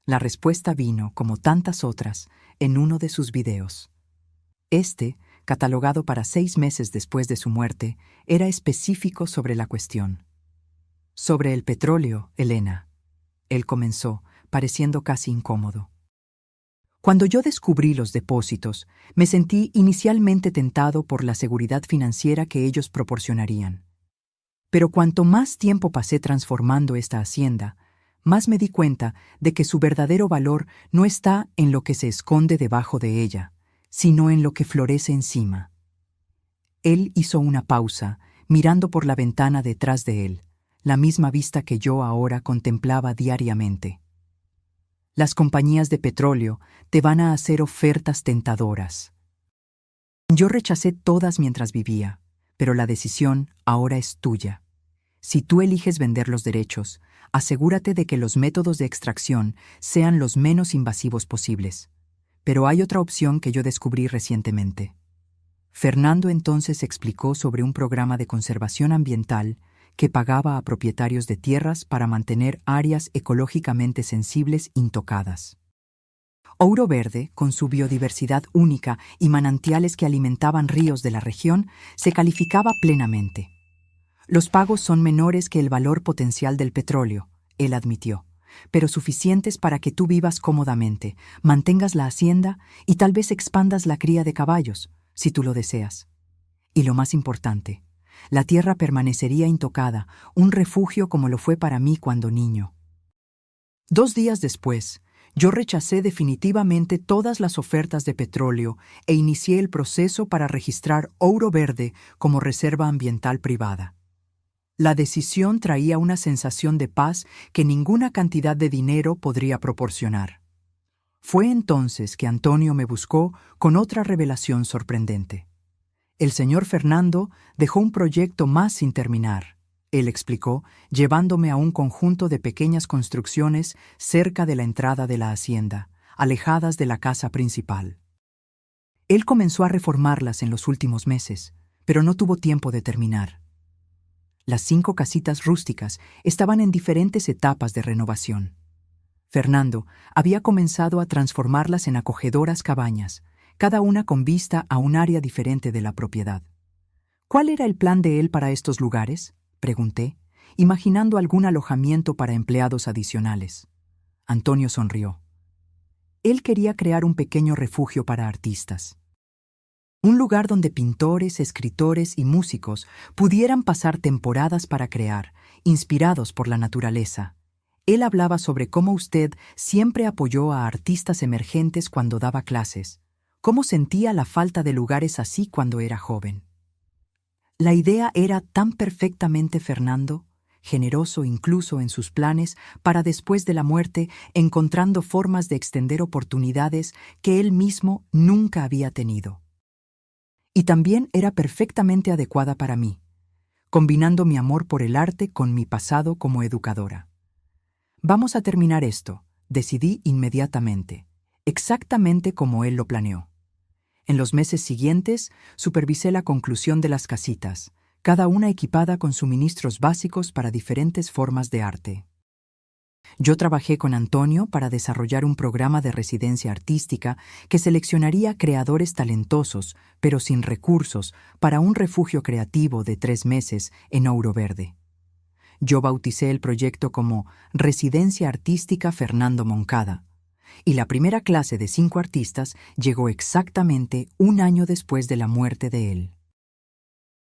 La respuesta vino, como tantas otras, en uno de sus videos. Este, catalogado para 6 meses después de su muerte, era específico sobre la cuestión. Sobre el petróleo, Elena. Él comenzó, pareciendo casi incómodo. Cuando yo descubrí los depósitos, me sentí inicialmente tentado por la seguridad financiera que ellos proporcionarían. Pero cuanto más tiempo pasé transformando esta hacienda, más me di cuenta de que su verdadero valor no está en lo que se esconde debajo de ella, sino en lo que florece encima. Él hizo una pausa, mirando por la ventana detrás de él, la misma vista que yo ahora contemplaba diariamente. Las compañías de petróleo te van a hacer ofertas tentadoras. Yo rechacé todas mientras vivía, pero la decisión ahora es tuya. Si tú eliges vender los derechos, asegúrate de que los métodos de extracción sean los menos invasivos posibles. Pero hay otra opción que yo descubrí recientemente. Fernando entonces explicó sobre un programa de conservación ambiental que pagaba a propietarios de tierras para mantener áreas ecológicamente sensibles intocadas. Ouro Verde, con su biodiversidad única y manantiales que alimentaban ríos de la región, se calificaba plenamente. Los pagos son menores que el valor potencial del petróleo, él admitió, pero suficientes para que tú vivas cómodamente, mantengas la hacienda y tal vez expandas la cría de caballos, si tú lo deseas. Y lo más importante, la tierra permanecería intocada, un refugio como lo fue para mí cuando niño. 2 días después, yo rechacé definitivamente todas las ofertas de petróleo e inicié el proceso para registrar Ouro Verde como reserva ambiental privada. La decisión traía una sensación de paz que ninguna cantidad de dinero podría proporcionar. Fue entonces que Antonio me buscó con otra revelación sorprendente. El señor Fernando dejó un proyecto más sin terminar, él explicó, llevándome a un conjunto de pequeñas construcciones cerca de la entrada de la hacienda, alejadas de la casa principal. Él comenzó a reformarlas en los últimos meses, pero no tuvo tiempo de terminar. Las 5 casitas rústicas estaban en diferentes etapas de renovación. Fernando había comenzado a transformarlas en acogedoras cabañas, cada una con vista a un área diferente de la propiedad. ¿Cuál era el plan de él para estos lugares?, pregunté, imaginando algún alojamiento para empleados adicionales. Antonio sonrió. Él quería crear un pequeño refugio para artistas. Un lugar donde pintores, escritores y músicos pudieran pasar temporadas para crear, inspirados por la naturaleza. Él hablaba sobre cómo usted siempre apoyó a artistas emergentes cuando daba clases, cómo sentía la falta de lugares así cuando era joven. La idea era tan perfectamente Fernando, generoso incluso en sus planes para después de la muerte, encontrando formas de extender oportunidades que él mismo nunca había tenido. Y también era perfectamente adecuada para mí, combinando mi amor por el arte con mi pasado como educadora. Vamos a terminar esto, decidí inmediatamente, exactamente como él lo planeó. En los meses siguientes, supervisé la conclusión de las casitas, cada una equipada con suministros básicos para diferentes formas de arte. Yo trabajé con Antonio para desarrollar un programa de residencia artística que seleccionaría creadores talentosos, pero sin recursos, para un refugio creativo de 3 meses en Ouro Verde. Yo bauticé el proyecto como Residencia Artística Fernando Moncada, y la primera clase de 5 artistas llegó exactamente un año después de la muerte de él.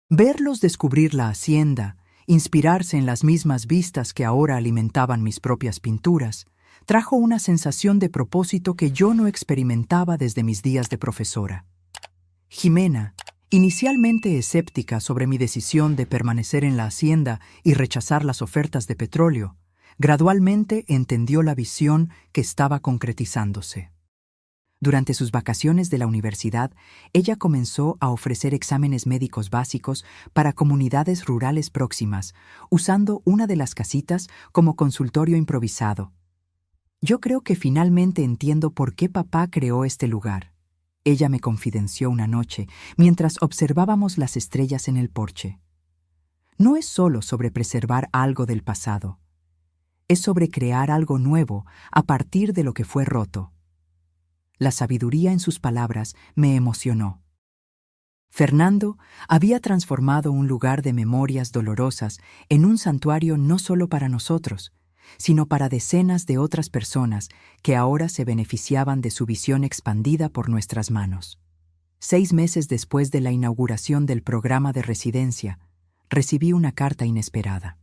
Verlos descubrir la hacienda, inspirarse en las mismas vistas que ahora alimentaban mis propias pinturas, trajo una sensación de propósito que yo no experimentaba desde mis días de profesora. Jimena, inicialmente escéptica sobre mi decisión de permanecer en la hacienda y rechazar las ofertas de petróleo, gradualmente entendió la visión que estaba concretizándose. Durante sus vacaciones de la universidad, ella comenzó a ofrecer exámenes médicos básicos para comunidades rurales próximas, usando una de las casitas como consultorio improvisado. Yo creo que finalmente entiendo por qué papá creó este lugar. Ella me confidenció una noche, mientras observábamos las estrellas en el porche. No es solo sobre preservar algo del pasado. Es sobre crear algo nuevo a partir de lo que fue roto. La sabiduría en sus palabras me emocionó. Fernando había transformado un lugar de memorias dolorosas en un santuario no solo para nosotros, sino para decenas de otras personas que ahora se beneficiaban de su visión expandida por nuestras manos. 6 meses después de la inauguración del programa de residencia, recibí una carta inesperada.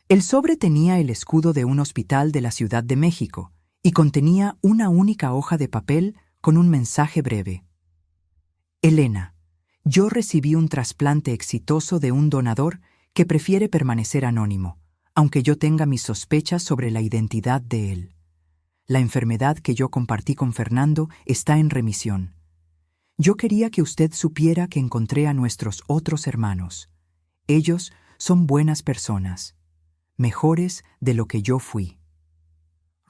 El sobre tenía el escudo de un hospital de la Ciudad de México y contenía una única hoja de papel con un mensaje breve. Elena, yo recibí un trasplante exitoso de un donador que prefiere permanecer anónimo, aunque yo tenga mis sospechas sobre la identidad de él. La enfermedad que yo compartí con Fernando está en remisión. Yo quería que usted supiera que encontré a nuestros otros hermanos. Ellos son buenas personas, mejores de lo que yo fui.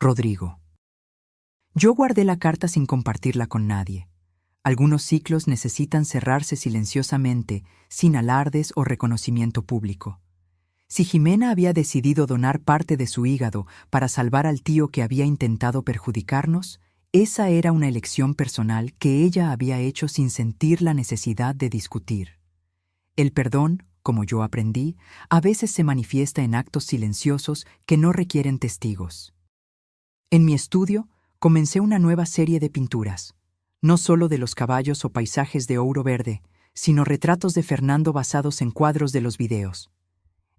Rodrigo. Yo guardé la carta sin compartirla con nadie. Algunos ciclos necesitan cerrarse silenciosamente, sin alardes o reconocimiento público. Si Jimena había decidido donar parte de su hígado para salvar al tío que había intentado perjudicarnos, esa era una elección personal que ella había hecho sin sentir la necesidad de discutir. El perdón, como yo aprendí, a veces se manifiesta en actos silenciosos que no requieren testigos. En mi estudio, comencé una nueva serie de pinturas, no solo de los caballos o paisajes de Ouro Verde, sino retratos de Fernando basados en cuadros de los videos.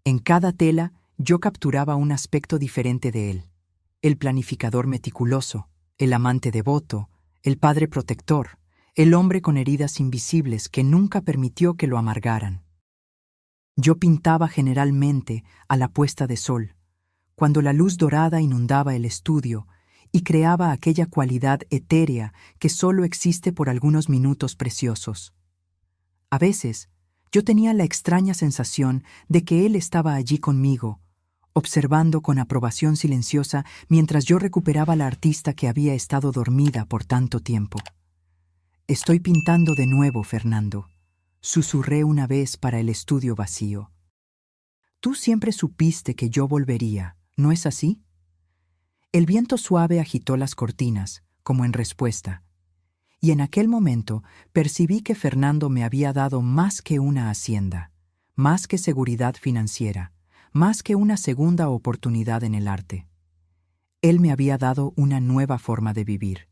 En cada tela, yo capturaba un aspecto diferente de él: el planificador meticuloso, el amante devoto, el padre protector, el hombre con heridas invisibles que nunca permitió que lo amargaran. Yo pintaba generalmente a la puesta de sol, cuando la luz dorada inundaba el estudio y creaba aquella cualidad etérea que solo existe por algunos minutos preciosos. A veces, yo tenía la extraña sensación de que él estaba allí conmigo, observando con aprobación silenciosa mientras yo recuperaba a la artista que había estado dormida por tanto tiempo. «Estoy pintando de nuevo, Fernando», susurré una vez para el estudio vacío. «Tú siempre supiste que yo volvería, ¿no es así?» El viento suave agitó las cortinas, como en respuesta, y en aquel momento percibí que Fernando me había dado más que una hacienda, más que seguridad financiera, más que una segunda oportunidad en el arte. Él me había dado una nueva forma de vivir,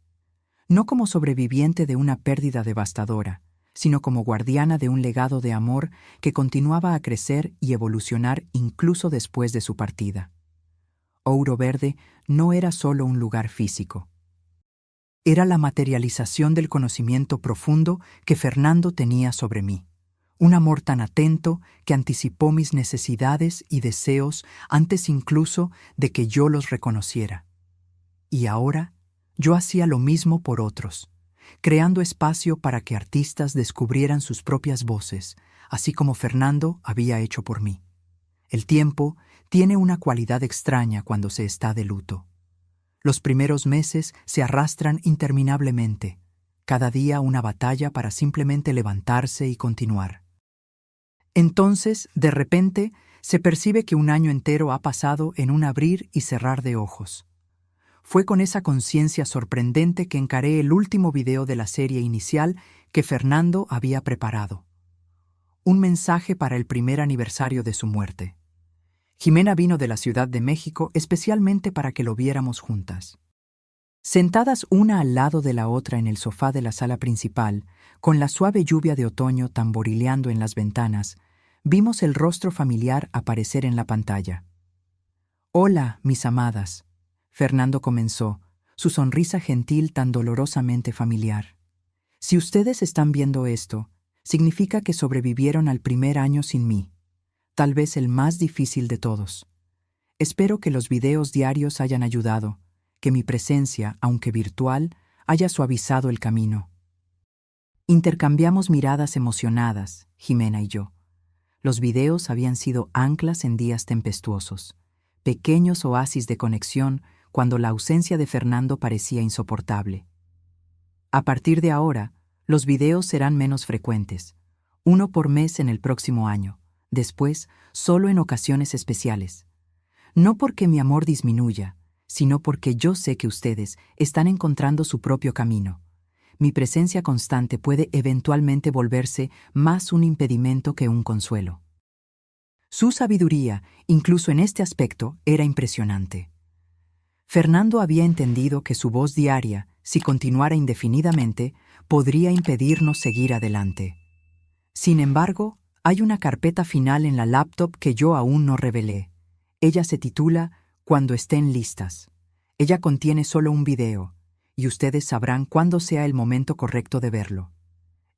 no como sobreviviente de una pérdida devastadora, sino como guardiana de un legado de amor que continuaba a crecer y evolucionar incluso después de su partida. Ouro Verde no era solo un lugar físico. Era la materialización del conocimiento profundo que Fernando tenía sobre mí. Un amor tan atento que anticipó mis necesidades y deseos antes incluso de que yo los reconociera. Y ahora yo hacía lo mismo por otros, creando espacio para que artistas descubrieran sus propias voces, así como Fernando había hecho por mí. El tiempo tiene una cualidad extraña cuando se está de luto. Los primeros meses se arrastran interminablemente, cada día una batalla para simplemente levantarse y continuar. Entonces, de repente, se percibe que un año entero ha pasado en un abrir y cerrar de ojos. Fue con esa conciencia sorprendente que encaré el último video de la serie inicial que Fernando había preparado. Un mensaje para el primer aniversario de su muerte. Jimena vino de la Ciudad de México especialmente para que lo viéramos juntas. Sentadas una al lado de la otra en el sofá de la sala principal, con la suave lluvia de otoño tamborileando en las ventanas, vimos el rostro familiar aparecer en la pantalla. «Hola, mis amadas», Fernando comenzó, su sonrisa gentil tan dolorosamente familiar. «Si ustedes están viendo esto, significa que sobrevivieron al primer año sin mí, tal vez el más difícil de todos. Espero que los videos diarios hayan ayudado, que mi presencia, aunque virtual, haya suavizado el camino». Intercambiamos miradas emocionadas, Jimena y yo. Los videos habían sido anclas en días tempestuosos, pequeños oasis de conexión cuando la ausencia de Fernando parecía insoportable. A partir de ahora, los videos serán menos frecuentes, uno por mes en el próximo año, después solo en ocasiones especiales. No porque mi amor disminuya, sino porque yo sé que ustedes están encontrando su propio camino. Mi presencia constante puede eventualmente volverse más un impedimento que un consuelo. Su sabiduría, incluso en este aspecto, era impresionante. Fernando había entendido que su voz diaria, si continuara indefinidamente, podría impedirnos seguir adelante. Sin embargo, hay una carpeta final en la laptop que yo aún no revelé. Ella se titula «Cuando estén listas». Ella contiene solo un video, y ustedes sabrán cuándo sea el momento correcto de verlo.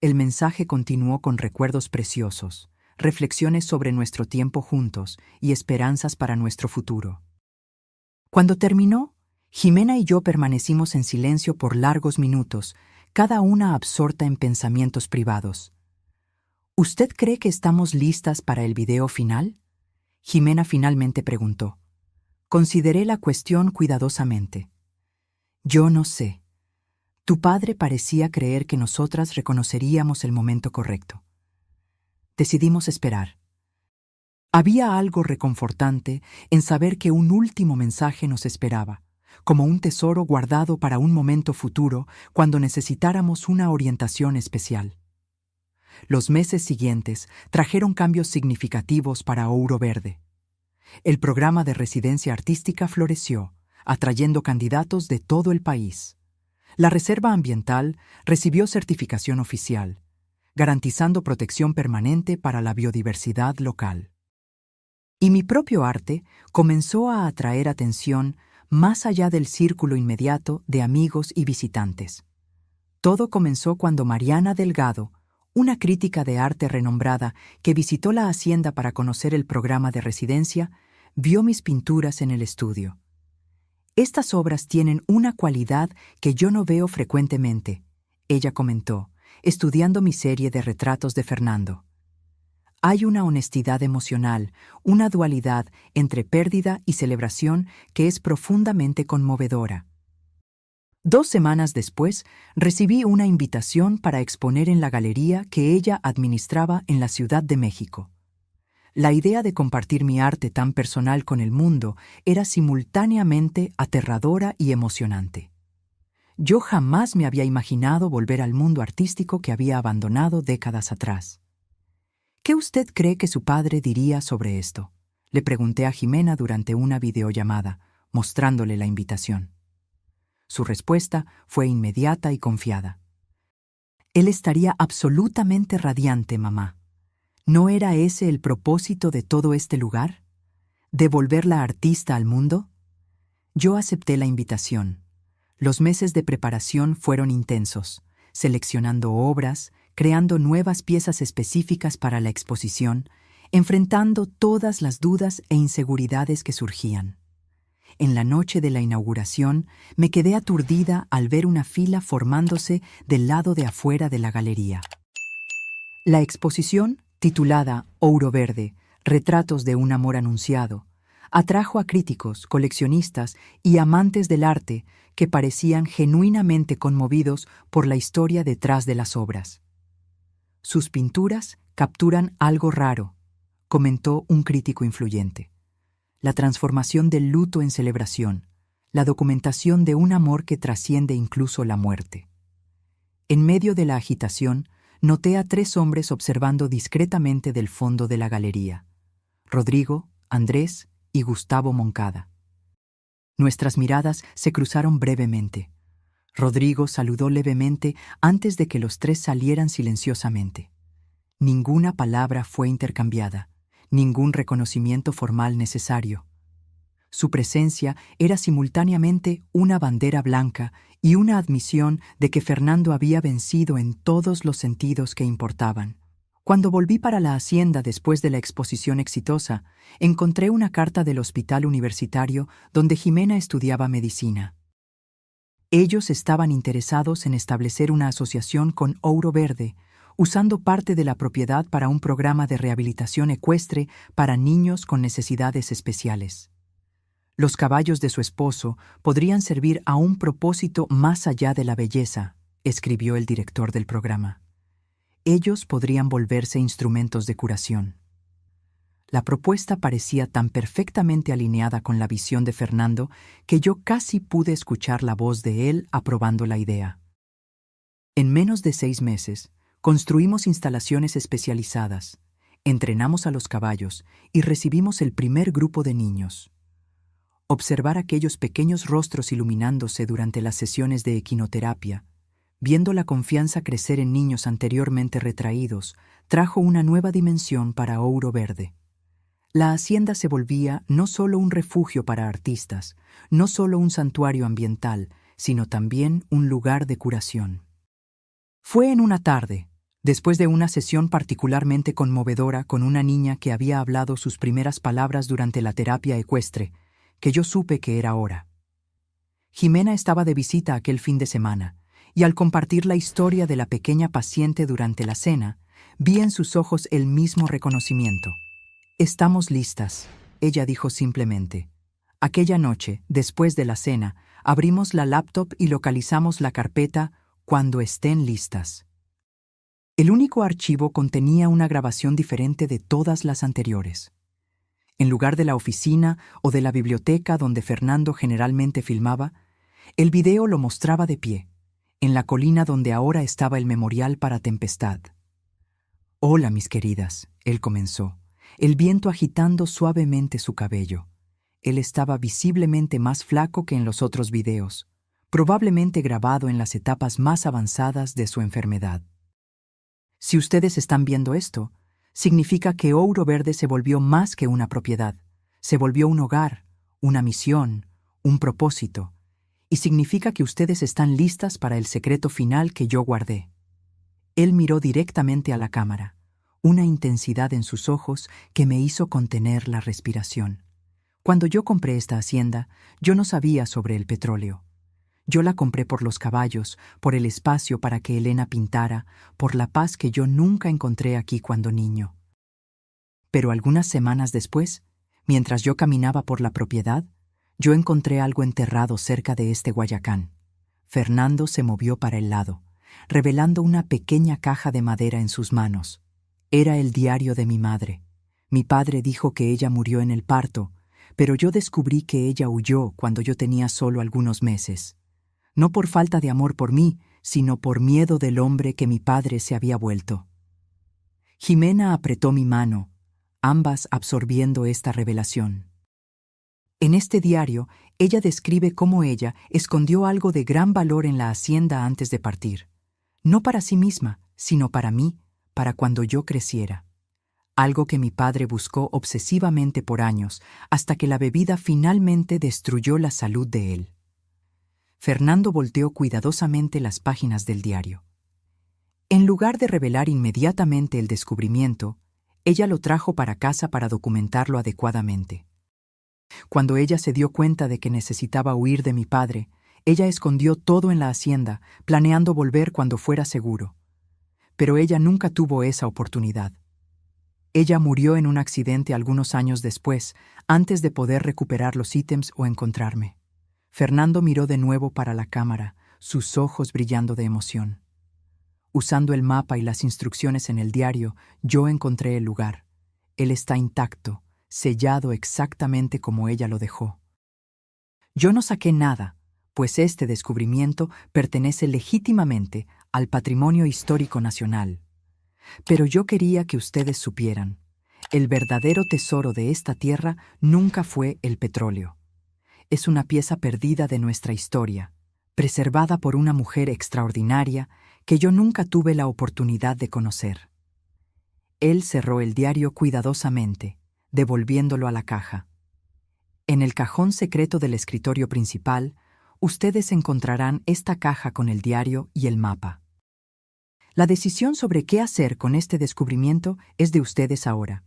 El mensaje continuó con recuerdos preciosos, reflexiones sobre nuestro tiempo juntos y esperanzas para nuestro futuro. Cuando terminó, Jimena y yo permanecimos en silencio por largos minutos, cada una absorta en pensamientos privados. ¿Usted cree que estamos listas para el video final?, Jimena finalmente preguntó. Consideré la cuestión cuidadosamente. Yo no sé. Tu padre parecía creer que nosotras reconoceríamos el momento correcto. Decidimos esperar. Había algo reconfortante en saber que un último mensaje nos esperaba, como un tesoro guardado para un momento futuro cuando necesitáramos una orientación especial. Los meses siguientes trajeron cambios significativos para Ouro Verde. El programa de residencia artística floreció, atrayendo candidatos de todo el país. La Reserva Ambiental recibió certificación oficial, garantizando protección permanente para la biodiversidad local. Y mi propio arte comenzó a atraer atención más allá del círculo inmediato de amigos y visitantes. Todo comenzó cuando Mariana Delgado, una crítica de arte renombrada que visitó la hacienda para conocer el programa de residencia, vio mis pinturas en el estudio. «Estas obras tienen una cualidad que yo no veo frecuentemente», ella comentó, estudiando mi serie de retratos de Fernando. «Hay una honestidad emocional, una dualidad entre pérdida y celebración que es profundamente conmovedora». 2 semanas después, recibí una invitación para exponer en la galería que ella administraba en la Ciudad de México. La idea de compartir mi arte tan personal con el mundo era simultáneamente aterradora y emocionante. Yo jamás me había imaginado volver al mundo artístico que había abandonado décadas atrás. ¿Qué usted cree que su padre diría sobre esto?, le pregunté a Jimena durante una videollamada, mostrándole la invitación. Su respuesta fue inmediata y confiada. «Él estaría absolutamente radiante, mamá. ¿No era ese el propósito de todo este lugar? ¿Devolver la artista al mundo?». Yo acepté la invitación. Los meses de preparación fueron intensos, seleccionando obras, creando nuevas piezas específicas para la exposición, enfrentando todas las dudas e inseguridades que surgían. En la noche de la inauguración, me quedé aturdida al ver una fila formándose del lado de afuera de la galería. La exposición, titulada Ouro Verde, Retratos de un amor anunciado, atrajo a críticos, coleccionistas y amantes del arte que parecían genuinamente conmovidos por la historia detrás de las obras. «Sus pinturas capturan algo raro», comentó un crítico influyente. «La transformación del luto en celebración, la documentación de un amor que trasciende incluso la muerte». En medio de la agitación, noté a 3 hombres observando discretamente del fondo de la galería: Rodrigo, Andrés y Gustavo Moncada. Nuestras miradas se cruzaron brevemente. Rodrigo saludó levemente antes de que los tres salieran silenciosamente. Ninguna palabra fue intercambiada, ningún reconocimiento formal necesario. Su presencia era simultáneamente una bandera blanca y una admisión de que Fernando había vencido en todos los sentidos que importaban. Cuando volví para la hacienda después de la exposición exitosa, encontré una carta del hospital universitario donde Jimena estudiaba medicina. Ellos estaban interesados en establecer una asociación con Ouro Verde, usando parte de la propiedad para un programa de rehabilitación ecuestre para niños con necesidades especiales. Los caballos de su esposo podrían servir a un propósito más allá de la belleza, escribió el director del programa. Ellos podrían volverse instrumentos de curación. La propuesta parecía tan perfectamente alineada con la visión de Fernando que yo casi pude escuchar la voz de él aprobando la idea. En menos de 6 meses, construimos instalaciones especializadas, entrenamos a los caballos y recibimos el primer grupo de niños. Observar aquellos pequeños rostros iluminándose durante las sesiones de equinoterapia, viendo la confianza crecer en niños anteriormente retraídos, trajo una nueva dimensión para Ouro Verde. La hacienda se volvía no solo un refugio para artistas, no solo un santuario ambiental, sino también un lugar de curación. Fue en una tarde, después de una sesión particularmente conmovedora con una niña que había hablado sus primeras palabras durante la terapia ecuestre, que yo supe que era hora. Jimena estaba de visita aquel fin de semana, y al compartir la historia de la pequeña paciente durante la cena, vi en sus ojos el mismo reconocimiento. «Estamos listas», ella dijo simplemente. Aquella noche, después de la cena, abrimos la laptop y localizamos la carpeta «Cuando estén listas». El único archivo contenía una grabación diferente de todas las anteriores. En lugar de la oficina o de la biblioteca donde Fernando generalmente filmaba, el video lo mostraba de pie, en la colina donde ahora estaba el memorial para Tempestad. «Hola, mis queridas», él comenzó, el viento agitando suavemente su cabello. Él estaba visiblemente más flaco que en los otros videos, probablemente grabado en las etapas más avanzadas de su enfermedad. Si ustedes están viendo esto, significa que Ouro Verde se volvió más que una propiedad, se volvió un hogar, una misión, un propósito, y significa que ustedes están listas para el secreto final que yo guardé. Él miró directamente a la cámara, una intensidad en sus ojos que me hizo contener la respiración. Cuando yo compré esta hacienda, yo no sabía sobre el petróleo. Yo la compré por los caballos, por el espacio para que Elena pintara, por la paz que yo nunca encontré aquí cuando niño. Pero algunas semanas después, mientras yo caminaba por la propiedad, yo encontré algo enterrado cerca de este guayacán. Fernando se movió para el lado, revelando una pequeña caja de madera en sus manos. Era el diario de mi madre. Mi padre dijo que ella murió en el parto, pero yo descubrí que ella huyó cuando yo tenía solo algunos meses. No por falta de amor por mí, sino por miedo del hombre que mi padre se había vuelto. Jimena apretó mi mano, ambas absorbiendo esta revelación. En este diario, ella describe cómo ella escondió algo de gran valor en la hacienda antes de partir. No para sí misma, sino para mí, para cuando yo creciera. Algo que mi padre buscó obsesivamente por años, hasta que la bebida finalmente destruyó la salud de él. Fernando volteó cuidadosamente las páginas del diario. En lugar de revelar inmediatamente el descubrimiento, ella lo trajo para casa para documentarlo adecuadamente. Cuando ella se dio cuenta de que necesitaba huir de mi padre, ella escondió todo en la hacienda, planeando volver cuando fuera seguro. Pero ella nunca tuvo esa oportunidad. Ella murió en un accidente algunos años después, antes de poder recuperar los ítems o encontrarme. Fernando miró de nuevo para la cámara, sus ojos brillando de emoción. Usando el mapa y las instrucciones en el diario, yo encontré el lugar. Él está intacto, sellado exactamente como ella lo dejó. Yo no saqué nada, pues este descubrimiento pertenece legítimamente al patrimonio histórico nacional. Pero yo quería que ustedes supieran. El verdadero tesoro de esta tierra nunca fue el petróleo. Es una pieza perdida de nuestra historia, preservada por una mujer extraordinaria que yo nunca tuve la oportunidad de conocer. Él cerró el diario cuidadosamente, devolviéndolo a la caja. En el cajón secreto del escritorio principal, ustedes encontrarán esta caja con el diario y el mapa. La decisión sobre qué hacer con este descubrimiento es de ustedes ahora.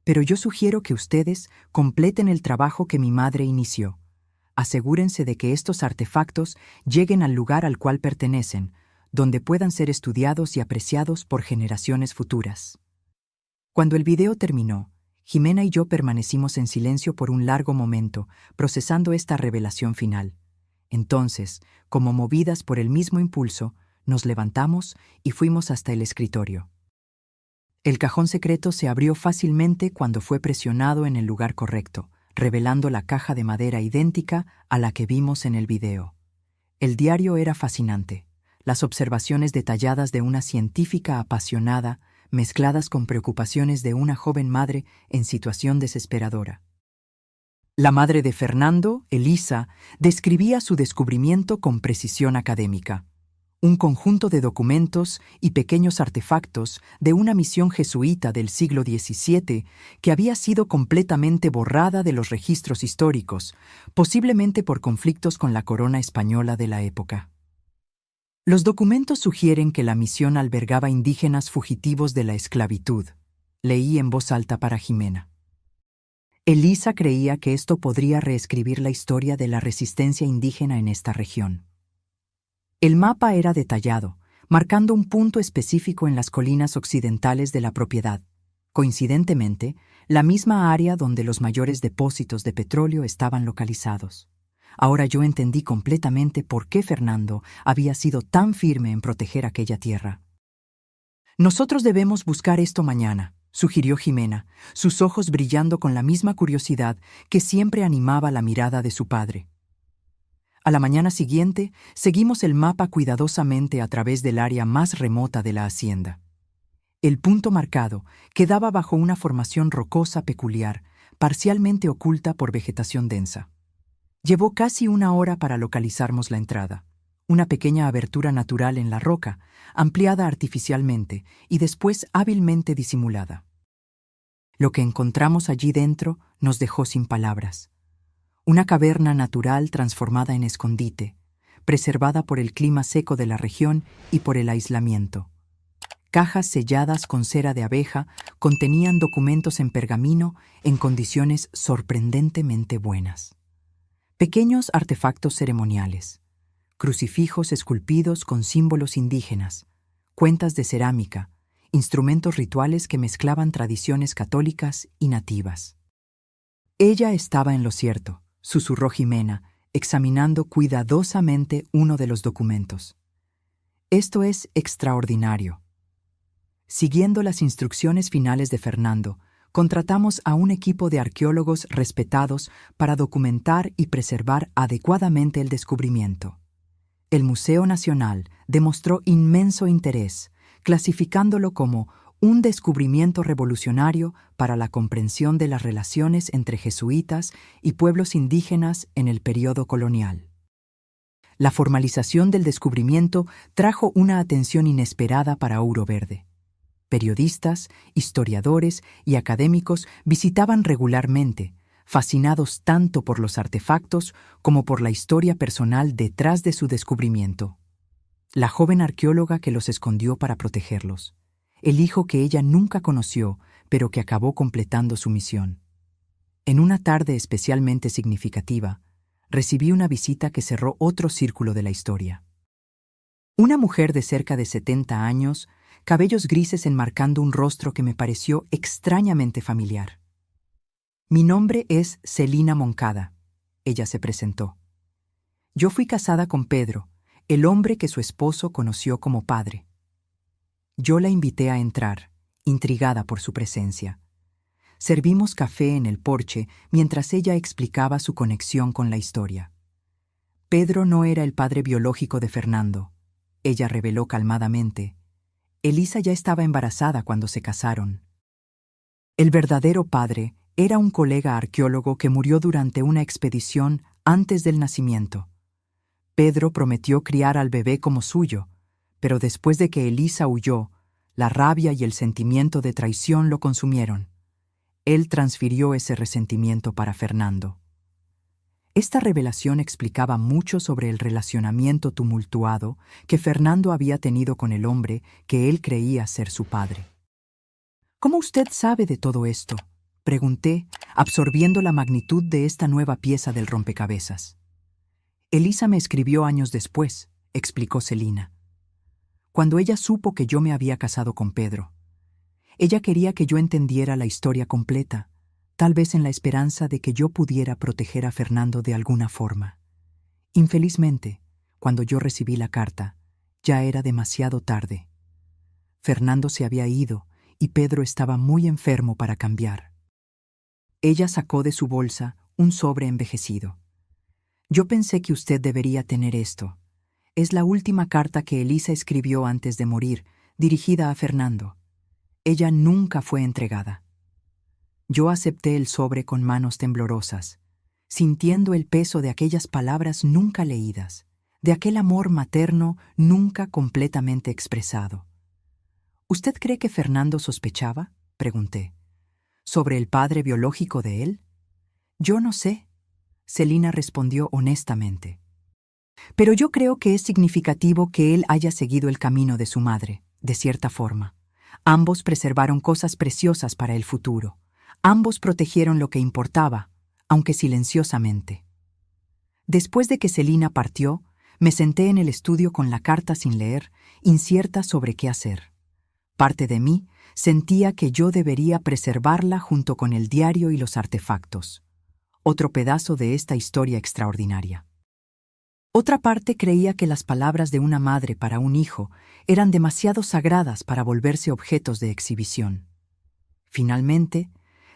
Pero yo sugiero que ustedes completen el trabajo que mi madre inició. Asegúrense de que estos artefactos lleguen al lugar al cual pertenecen, donde puedan ser estudiados y apreciados por generaciones futuras. Cuando el video terminó, Jimena y yo permanecimos en silencio por un largo momento, procesando esta revelación final. Entonces, como movidas por el mismo impulso, nos levantamos y fuimos hasta el escritorio. El cajón secreto se abrió fácilmente cuando fue presionado en el lugar correcto, revelando la caja de madera idéntica a la que vimos en el video. El diario era fascinante. Las observaciones detalladas de una científica apasionada, mezcladas con preocupaciones de una joven madre en situación desesperadora. La madre de Fernando, Elisa, describía su descubrimiento con precisión académica. Un conjunto de documentos y pequeños artefactos de una misión jesuita del siglo XVII que había sido completamente borrada de los registros históricos, posiblemente por conflictos con la corona española de la época. Los documentos sugieren que la misión albergaba indígenas fugitivos de la esclavitud. Leí en voz alta para Jimena. Elisa creía que esto podría reescribir la historia de la resistencia indígena en esta región. El mapa era detallado, marcando un punto específico en las colinas occidentales de la propiedad. Coincidentemente, la misma área donde los mayores depósitos de petróleo estaban localizados. Ahora yo entendí completamente por qué Fernando había sido tan firme en proteger aquella tierra. Nosotros debemos buscar esto mañana, sugirió Jimena, sus ojos brillando con la misma curiosidad que siempre animaba la mirada de su padre. A la mañana siguiente, seguimos el mapa cuidadosamente a través del área más remota de la hacienda. El punto marcado quedaba bajo una formación rocosa peculiar, parcialmente oculta por vegetación densa. Llevó casi una hora para localizarmos la entrada, una pequeña abertura natural en la roca, ampliada artificialmente y después hábilmente disimulada. Lo que encontramos allí dentro nos dejó sin palabras. Una caverna natural transformada en escondite, preservada por el clima seco de la región y por el aislamiento. Cajas selladas con cera de abeja contenían documentos en pergamino en condiciones sorprendentemente buenas. Pequeños artefactos ceremoniales, crucifijos esculpidos con símbolos indígenas, cuentas de cerámica, instrumentos rituales que mezclaban tradiciones católicas y nativas. Ella estaba en lo cierto, susurró Jimena, examinando cuidadosamente uno de los documentos. Esto es extraordinario. Siguiendo las instrucciones finales de Fernando, contratamos a un equipo de arqueólogos respetados para documentar y preservar adecuadamente el descubrimiento. El Museo Nacional demostró inmenso interés, clasificándolo como un descubrimiento revolucionario para la comprensión de las relaciones entre jesuitas y pueblos indígenas en el período colonial. La formalización del descubrimiento trajo una atención inesperada para Ouro Verde. Periodistas, historiadores y académicos visitaban regularmente, fascinados tanto por los artefactos como por la historia personal detrás de su descubrimiento. La joven arqueóloga que los escondió para protegerlos. El hijo que ella nunca conoció, pero que acabó completando su misión. En una tarde especialmente significativa, recibí una visita que cerró otro círculo de la historia. Una mujer de cerca de 70 años, cabellos grises enmarcando un rostro que me pareció extrañamente familiar. Mi nombre es Celina Moncada, ella se presentó. Yo fui casada con Pedro, el hombre que su esposo conoció como padre. Yo la invité a entrar, intrigada por su presencia. Servimos café en el porche mientras ella explicaba su conexión con la historia. Pedro no era el padre biológico de Fernando, ella reveló calmadamente. Elisa ya estaba embarazada cuando se casaron. El verdadero padre era un colega arqueólogo que murió durante una expedición antes del nacimiento. Pedro prometió criar al bebé como suyo, pero después de que Elisa huyó, la rabia y el sentimiento de traición lo consumieron. Él transfirió ese resentimiento para Fernando. Esta revelación explicaba mucho sobre el relacionamiento tumultuado que Fernando había tenido con el hombre que él creía ser su padre. ¿Cómo usted sabe de todo esto?, pregunté, absorbiendo la magnitud de esta nueva pieza del rompecabezas. Elisa me escribió años después, explicó Celina. Cuando ella supo que yo me había casado con Pedro. Ella quería que yo entendiera la historia completa, tal vez en la esperanza de que yo pudiera proteger a Fernando de alguna forma. Infelizmente, cuando yo recibí la carta, ya era demasiado tarde. Fernando se había ido y Pedro estaba muy enfermo para cambiar. Ella sacó de su bolsa un sobre envejecido. Yo pensé que usted debería tener esto. Es la última carta que Elisa escribió antes de morir, dirigida a Fernando. Ella nunca fue entregada. Yo acepté el sobre con manos temblorosas, sintiendo el peso de aquellas palabras nunca leídas, de aquel amor materno nunca completamente expresado. ¿Usted cree que Fernando sospechaba?, pregunté. ¿Sobre el padre biológico de él? Yo no sé, Celina respondió honestamente. Pero yo creo que es significativo que él haya seguido el camino de su madre, de cierta forma. Ambos preservaron cosas preciosas para el futuro. Ambos protegieron lo que importaba, aunque silenciosamente. Después de que Celina partió, me senté en el estudio con la carta sin leer, incierta sobre qué hacer. Parte de mí sentía que yo debería preservarla junto con el diario y los artefactos. Otro pedazo de esta historia extraordinaria. Otra parte creía que las palabras de una madre para un hijo eran demasiado sagradas para volverse objetos de exhibición. Finalmente,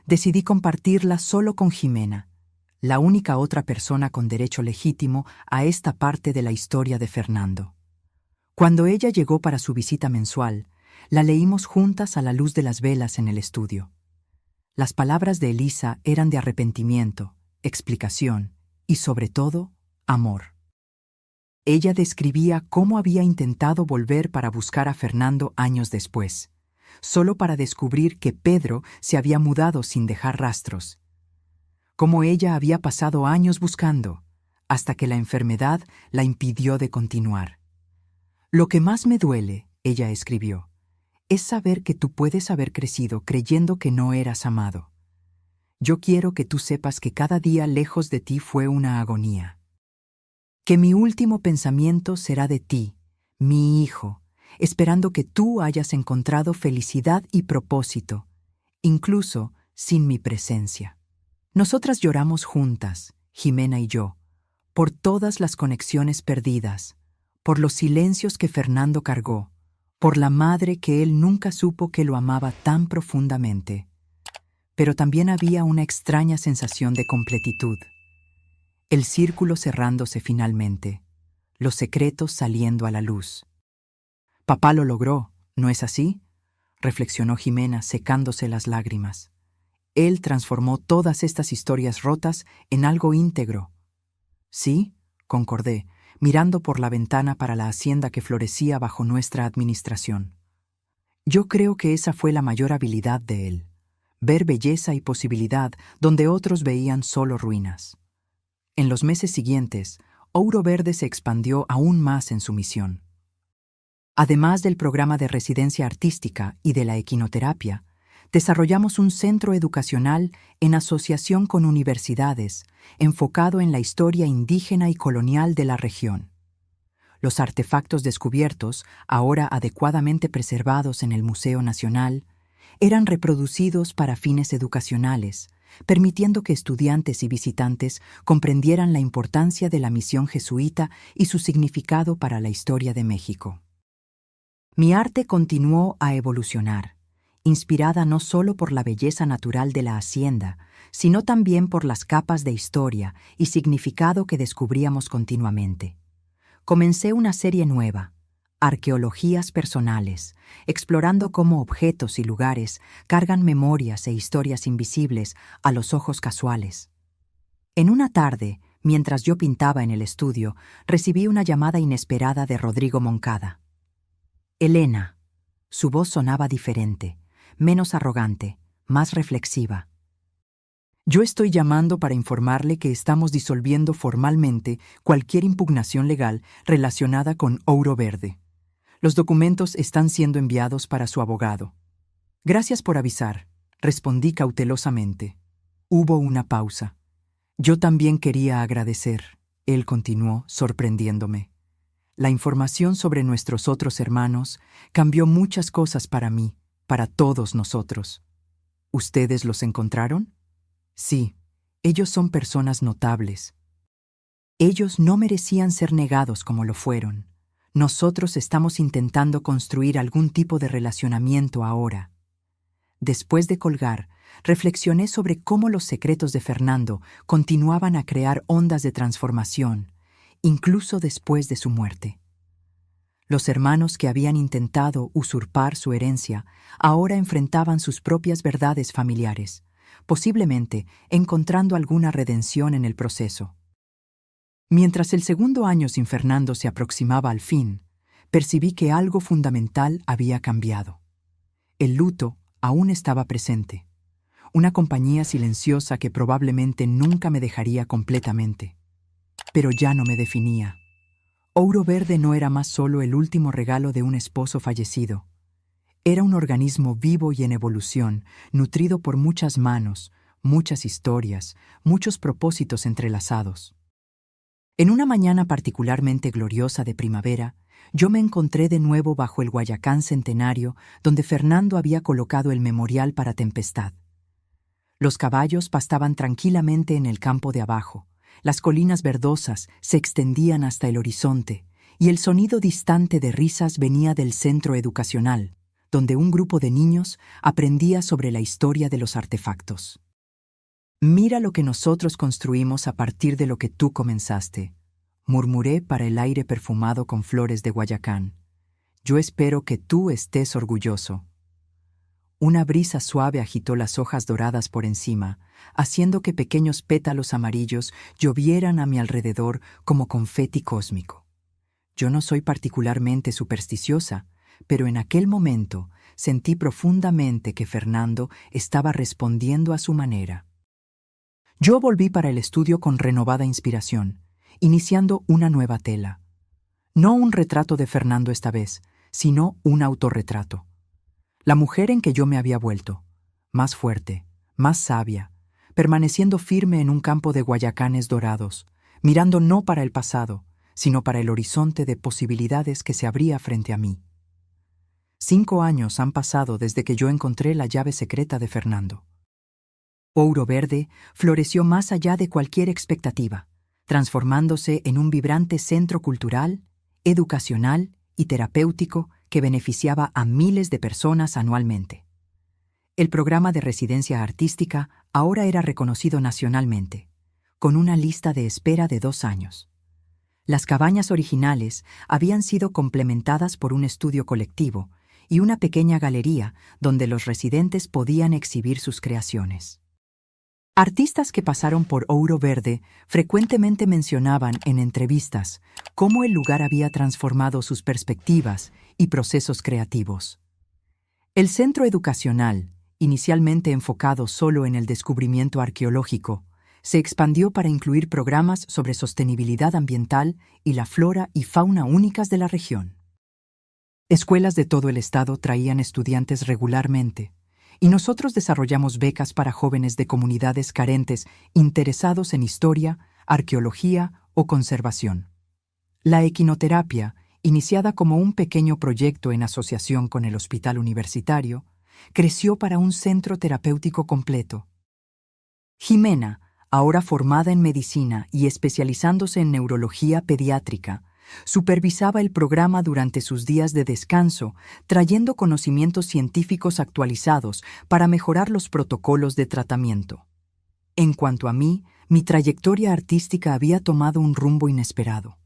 decidí compartirlas solo con Jimena, la única otra persona con derecho legítimo a esta parte de la historia de Fernando. Cuando ella llegó para su visita mensual, la leímos juntas a la luz de las velas en el estudio. Las palabras de Elisa eran de arrepentimiento, explicación y, sobre todo, amor. Ella describía cómo había intentado volver para buscar a Fernando años después, solo para descubrir que Pedro se había mudado sin dejar rastros. Cómo ella había pasado años buscando, hasta que la enfermedad la impidió de continuar. Lo que más me duele, ella escribió, es saber que tú puedes haber crecido creyendo que no eras amado. Yo quiero que tú sepas que cada día lejos de ti fue una agonía. Que mi último pensamiento será de ti, mi hijo, esperando que tú hayas encontrado felicidad y propósito, incluso sin mi presencia. Nosotras lloramos juntas, Jimena y yo, por todas las conexiones perdidas, por los silencios que Fernando cargó, por la madre que él nunca supo que lo amaba tan profundamente. Pero también había una extraña sensación de completitud. El círculo cerrándose finalmente, los secretos saliendo a la luz. Papá lo logró, ¿no es así?, reflexionó Jimena secándose las lágrimas. Él transformó todas estas historias rotas en algo íntegro. Sí, concordé, mirando por la ventana para la hacienda que florecía bajo nuestra administración. Yo creo que esa fue la mayor habilidad de él, ver belleza y posibilidad donde otros veían solo ruinas. En los meses siguientes, Ouro Verde se expandió aún más en su misión. Además del programa de residencia artística y de la equinoterapia, desarrollamos un centro educacional en asociación con universidades, enfocado en la historia indígena y colonial de la región. Los artefactos descubiertos, ahora adecuadamente preservados en el Museo Nacional, eran reproducidos para fines educacionales, permitiendo que estudiantes y visitantes comprendieran la importancia de la misión jesuita y su significado para la historia de México. Mi arte continuó a evolucionar, inspirada no solo por la belleza natural de la hacienda, sino también por las capas de historia y significado que descubríamos continuamente. Comencé una serie nueva, arqueologías personales, explorando cómo objetos y lugares cargan memorias e historias invisibles a los ojos casuales. En una tarde, mientras yo pintaba en el estudio, recibí una llamada inesperada de Rodrigo Moncada. Elena. Su voz sonaba diferente, menos arrogante, más reflexiva. Yo estoy llamando para informarle que estamos disolviendo formalmente cualquier impugnación legal relacionada con Ouro Verde. Los documentos están siendo enviados para su abogado. Gracias por avisar, respondí cautelosamente. Hubo una pausa. Yo también quería agradecer, él continuó, sorprendiéndome. La información sobre nuestros otros hermanos cambió muchas cosas para mí, para todos nosotros. ¿Ustedes los encontraron? Sí, ellos son personas notables. Ellos no merecían ser negados como lo fueron. Nosotros estamos intentando construir algún tipo de relacionamiento ahora. Después de colgar, reflexioné sobre cómo los secretos de Fernando continuaban a crear ondas de transformación, incluso después de su muerte. Los hermanos que habían intentado usurpar su herencia ahora enfrentaban sus propias verdades familiares, posiblemente encontrando alguna redención en el proceso. Mientras el segundo año sin Fernando se aproximaba al fin, percibí que algo fundamental había cambiado. El luto aún estaba presente, una compañía silenciosa que probablemente nunca me dejaría completamente. Pero ya no me definía. Ouro Verde no era más solo el último regalo de un esposo fallecido. Era un organismo vivo y en evolución, nutrido por muchas manos, muchas historias, muchos propósitos entrelazados. En una mañana particularmente gloriosa de primavera, yo me encontré de nuevo bajo el Guayacán centenario donde Fernando había colocado el memorial para Tempestad. Los caballos pastaban tranquilamente en el campo de abajo, las colinas verdosas se extendían hasta el horizonte y el sonido distante de risas venía del centro educacional, donde un grupo de niños aprendía sobre la historia de los artefactos. «Mira lo que nosotros construimos a partir de lo que tú comenzaste», murmuré para el aire perfumado con flores de Guayacán. «Yo espero que tú estés orgulloso». Una brisa suave agitó las hojas doradas por encima, haciendo que pequeños pétalos amarillos llovieran a mi alrededor como confeti cósmico. Yo no soy particularmente supersticiosa, pero en aquel momento sentí profundamente que Fernando estaba respondiendo a su manera. Yo volví para el estudio con renovada inspiración, iniciando una nueva tela. No un retrato de Fernando esta vez, sino un autorretrato. La mujer en que yo me había vuelto, más fuerte, más sabia, permaneciendo firme en un campo de guayacanes dorados, mirando no para el pasado, sino para el horizonte de posibilidades que se abría frente a mí. 5 años han pasado desde que yo encontré la llave secreta de Fernando. Ouro Verde floreció más allá de cualquier expectativa, transformándose en un vibrante centro cultural, educacional y terapéutico que beneficiaba a miles de personas anualmente. El programa de residencia artística ahora era reconocido nacionalmente, con una lista de espera de 2 años. Las cabañas originales habían sido complementadas por un estudio colectivo y una pequeña galería donde los residentes podían exhibir sus creaciones. Artistas que pasaron por Ouro Verde frecuentemente mencionaban en entrevistas cómo el lugar había transformado sus perspectivas y procesos creativos. El centro educacional, inicialmente enfocado solo en el descubrimiento arqueológico, se expandió para incluir programas sobre sostenibilidad ambiental y la flora y fauna únicas de la región. Escuelas de todo el estado traían estudiantes regularmente, y nosotros desarrollamos becas para jóvenes de comunidades carentes interesados en historia, arqueología o conservación. La equinoterapia, iniciada como un pequeño proyecto en asociación con el Hospital Universitario, creció para un centro terapéutico completo. Jimena, ahora formada en medicina y especializándose en neurología pediátrica, supervisaba el programa durante sus días de descanso, trayendo conocimientos científicos actualizados para mejorar los protocolos de tratamiento. En cuanto a mí, mi trayectoria artística había tomado un rumbo inesperado.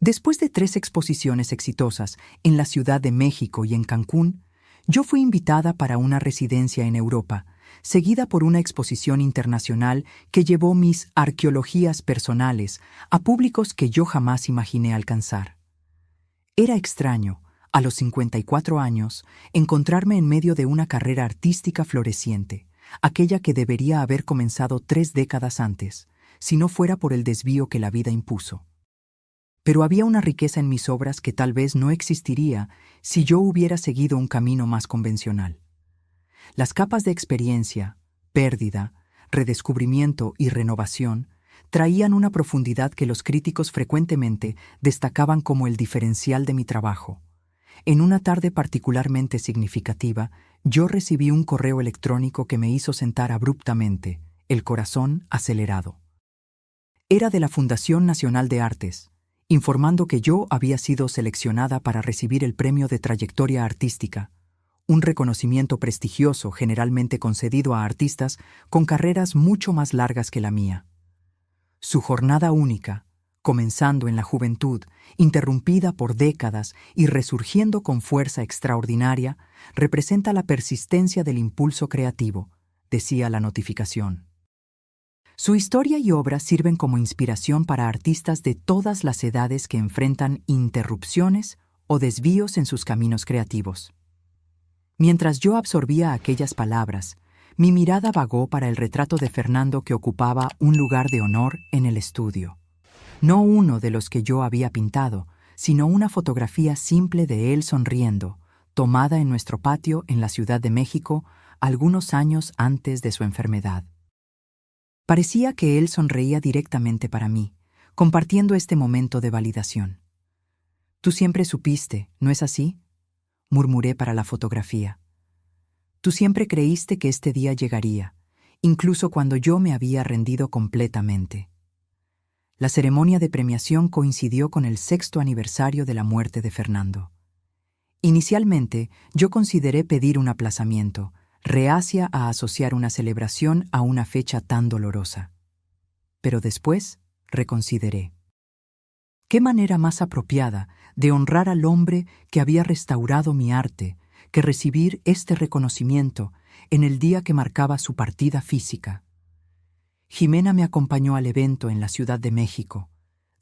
Después de 3 exposiciones exitosas en la Ciudad de México y en Cancún, yo fui invitada para una residencia en Europa, seguida por una exposición internacional que llevó mis arqueologías personales a públicos que yo jamás imaginé alcanzar. Era extraño, a los 54 años, encontrarme en medio de una carrera artística floreciente, aquella que debería haber comenzado 3 décadas antes, si no fuera por el desvío que la vida impuso. Pero había una riqueza en mis obras que tal vez no existiría si yo hubiera seguido un camino más convencional. Las capas de experiencia, pérdida, redescubrimiento y renovación traían una profundidad que los críticos frecuentemente destacaban como el diferencial de mi trabajo. En una tarde particularmente significativa, yo recibí un correo electrónico que me hizo sentar abruptamente, el corazón acelerado. Era de la Fundación Nacional de Artes, informando que yo había sido seleccionada para recibir el Premio de Trayectoria Artística, un reconocimiento prestigioso generalmente concedido a artistas con carreras mucho más largas que la mía. Su jornada única, comenzando en la juventud, interrumpida por décadas y resurgiendo con fuerza extraordinaria, representa la persistencia del impulso creativo, decía la notificación. Su historia y obra sirven como inspiración para artistas de todas las edades que enfrentan interrupciones o desvíos en sus caminos creativos. Mientras yo absorbía aquellas palabras, mi mirada vagó para el retrato de Fernando que ocupaba un lugar de honor en el estudio. No uno de los que yo había pintado, sino una fotografía simple de él sonriendo, tomada en nuestro patio en la Ciudad de México algunos años antes de su enfermedad. Parecía que él sonreía directamente para mí, compartiendo este momento de validación. «Tú siempre supiste, ¿no es así?», murmuré para la fotografía. «Tú siempre creíste que este día llegaría, incluso cuando yo me había rendido completamente». La ceremonia de premiación coincidió con el 6º aniversario de la muerte de Fernando. Inicialmente, yo consideré pedir un aplazamiento, reacia a asociar una celebración a una fecha tan dolorosa. Pero después reconsideré. ¿Qué manera más apropiada de honrar al hombre que había restaurado mi arte que recibir este reconocimiento en el día que marcaba su partida física? Jimena me acompañó al evento en la Ciudad de México,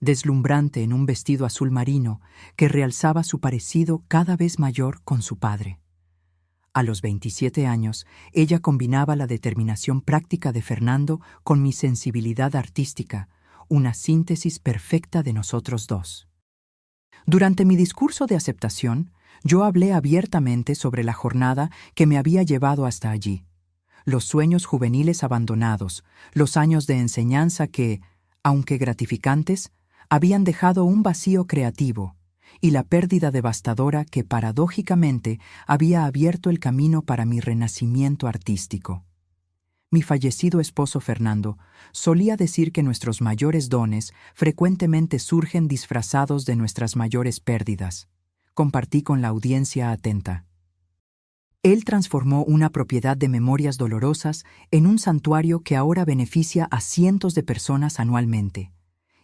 deslumbrante en un vestido azul marino que realzaba su parecido cada vez mayor con su padre. A los 27 años, ella combinaba la determinación práctica de Fernando con mi sensibilidad artística, una síntesis perfecta de nosotros dos. Durante mi discurso de aceptación, yo hablé abiertamente sobre la jornada que me había llevado hasta allí, los sueños juveniles abandonados, los años de enseñanza que, aunque gratificantes, habían dejado un vacío creativo, y la pérdida devastadora que paradójicamente había abierto el camino para mi renacimiento artístico. Mi fallecido esposo Fernando solía decir que nuestros mayores dones frecuentemente surgen disfrazados de nuestras mayores pérdidas. Compartí con la audiencia atenta. Él transformó una propiedad de memorias dolorosas en un santuario que ahora beneficia a cientos de personas anualmente.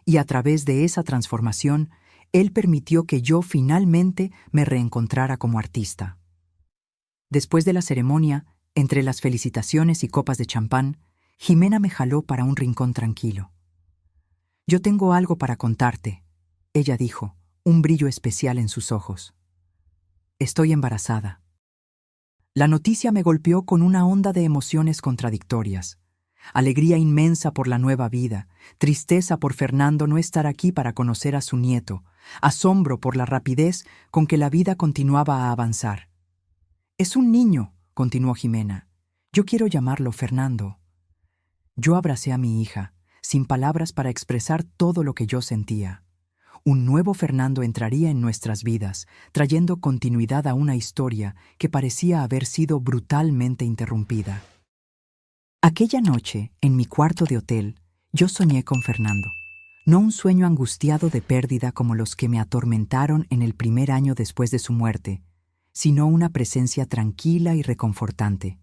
Y a través de esa transformación, él permitió que yo finalmente me reencontrara como artista. Después de la ceremonia, entre las felicitaciones y copas de champán, Jimena me jaló para un rincón tranquilo. «Yo tengo algo para contarte», ella dijo, un brillo especial en sus ojos. «Estoy embarazada». La noticia me golpeó con una onda de emociones contradictorias. Alegría inmensa por la nueva vida, tristeza por Fernando no estar aquí para conocer a su nieto, asombro por la rapidez con que la vida continuaba a avanzar. «Es un niño», continuó Jimena. «Yo quiero llamarlo Fernando». Yo abracé a mi hija, sin palabras para expresar todo lo que yo sentía. Un nuevo Fernando entraría en nuestras vidas, trayendo continuidad a una historia que parecía haber sido brutalmente interrumpida. Aquella noche, en mi cuarto de hotel, yo soñé con Fernando. No un sueño angustiado de pérdida como los que me atormentaron en el primer año después de su muerte, sino una presencia tranquila y reconfortante.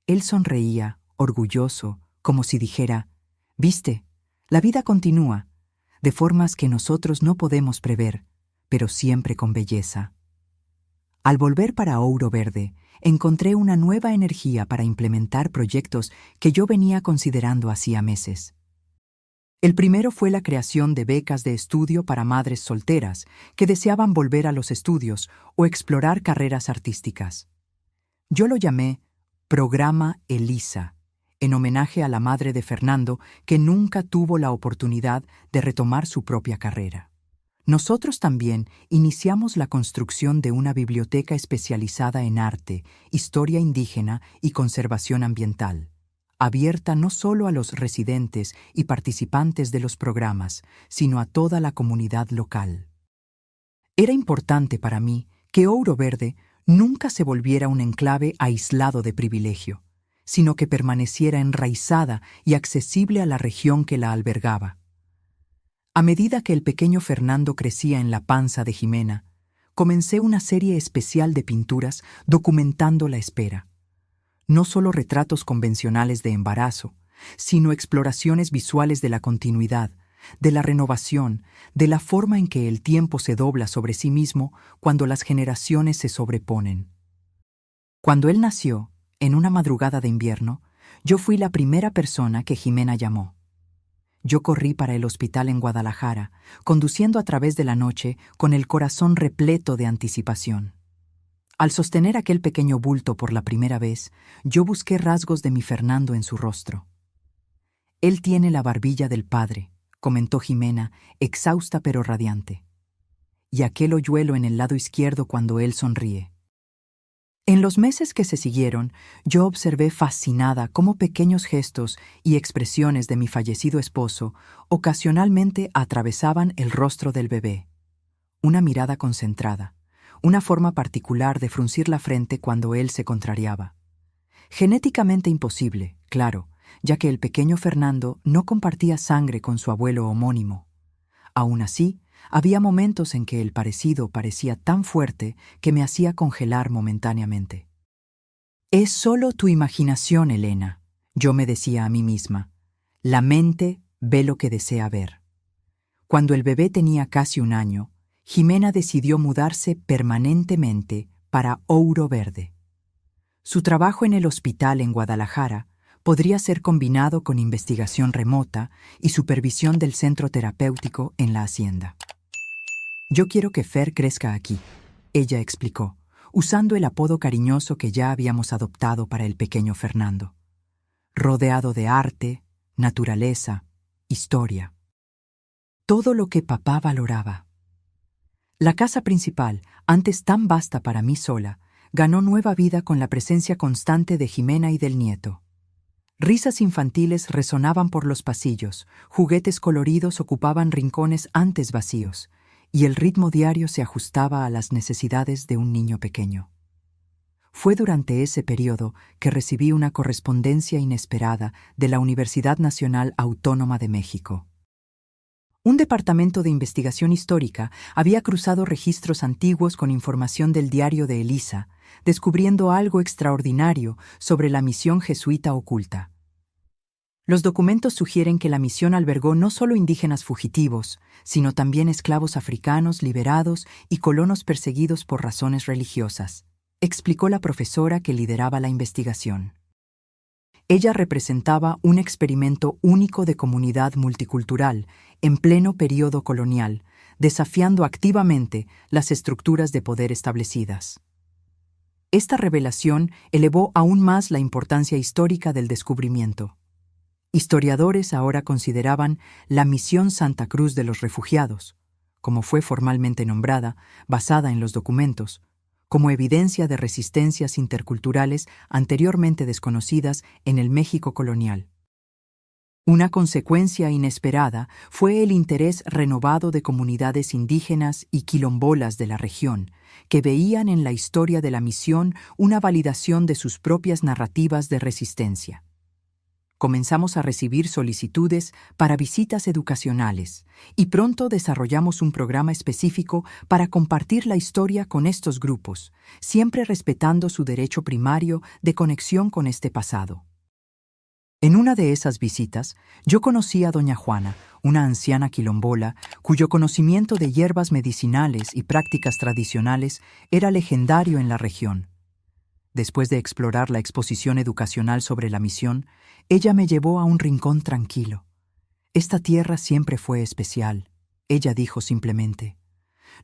Él sonreía, orgulloso, como si dijera: «Viste, la vida continúa. de formas que nosotros no podemos prever, pero siempre con belleza. Al volver para Ouro Verde, encontré una nueva energía para implementar proyectos que yo venía considerando hacía meses. El primero fue la creación de becas de estudio para madres solteras que deseaban volver a los estudios o explorar carreras artísticas. Yo lo llamé Programa Elisa, en homenaje a la madre de Fernando que nunca tuvo la oportunidad de retomar su propia carrera. Nosotros también iniciamos la construcción de una biblioteca especializada en arte, historia indígena y conservación ambiental, abierta no solo a los residentes y participantes de los programas, sino a toda la comunidad local. Era importante para mí que Ouro Verde nunca se volviera un enclave aislado de privilegio, sino que permaneciera enraizada y accesible a la región que la albergaba. A medida que el pequeño Fernando crecía en la panza de Jimena, comencé una serie especial de pinturas documentando la espera. No solo retratos convencionales de embarazo, sino exploraciones visuales de la continuidad, de la renovación, de la forma en que el tiempo se dobla sobre sí mismo cuando las generaciones se sobreponen. Cuando él nació, en una madrugada de invierno, yo fui la primera persona que Jimena llamó. Yo corrí para el hospital en Guadalajara, conduciendo a través de la noche con el corazón repleto de anticipación. Al sostener aquel pequeño bulto por la primera vez, yo busqué rasgos de mi Fernando en su rostro. Él tiene la barbilla del padre, comentó Jimena, exhausta pero radiante. Y aquel hoyuelo en el lado izquierdo cuando él sonríe. En los meses que se siguieron, yo observé fascinada cómo pequeños gestos y expresiones de mi fallecido esposo ocasionalmente atravesaban el rostro del bebé. Una mirada concentrada, una forma particular de fruncir la frente cuando él se contrariaba. Genéticamente imposible, claro, ya que el pequeño Fernando no compartía sangre con su abuelo homónimo. Aún así, había momentos en que el parecido parecía tan fuerte que me hacía congelar momentáneamente. Es solo tu imaginación, Elena, yo me decía a mí misma. La mente ve lo que desea ver. Cuando el bebé tenía casi 1 año, Jimena decidió mudarse permanentemente para Ouro Verde. Su trabajo en el hospital en Guadalajara podría ser combinado con investigación remota y supervisión del centro terapéutico en la hacienda. Yo quiero que Fer crezca aquí, ella explicó, usando el apodo cariñoso que ya habíamos adoptado para el pequeño Fernando. Rodeado de arte, naturaleza, historia. Todo lo que papá valoraba. La casa principal, antes tan vasta para mí sola, ganó nueva vida con la presencia constante de Jimena y del nieto. Risas infantiles resonaban por los pasillos, juguetes coloridos ocupaban rincones antes vacíos, y el ritmo diario se ajustaba a las necesidades de un niño pequeño. Fue durante ese periodo que recibí una correspondencia inesperada de la Universidad Nacional Autónoma de México. Un departamento de investigación histórica había cruzado registros antiguos con información del diario de Elisa, descubriendo algo extraordinario sobre la misión jesuita oculta. Los documentos sugieren que la misión albergó no solo indígenas fugitivos, sino también esclavos africanos liberados y colonos perseguidos por razones religiosas, explicó la profesora que lideraba la investigación. Ella representaba un experimento único de comunidad multicultural en pleno período colonial, desafiando activamente las estructuras de poder establecidas. Esta revelación elevó aún más la importancia histórica del descubrimiento. Historiadores ahora consideraban la Misión Santa Cruz de los Refugiados, como fue formalmente nombrada, basada en los documentos, como evidencia de resistencias interculturales anteriormente desconocidas en el México colonial. Una consecuencia inesperada fue el interés renovado de comunidades indígenas y quilombolas de la región, que veían en la historia de la misión una validación de sus propias narrativas de resistencia. Comenzamos a recibir solicitudes para visitas educacionales y pronto desarrollamos un programa específico para compartir la historia con estos grupos, siempre respetando su derecho primario de conexión con este pasado. En una de esas visitas, yo conocí a doña Juana, una anciana quilombola, cuyo conocimiento de hierbas medicinales y prácticas tradicionales era legendario en la región. Después de explorar la exposición educacional sobre la misión, ella me llevó a un rincón tranquilo. Esta tierra siempre fue especial, ella dijo simplemente.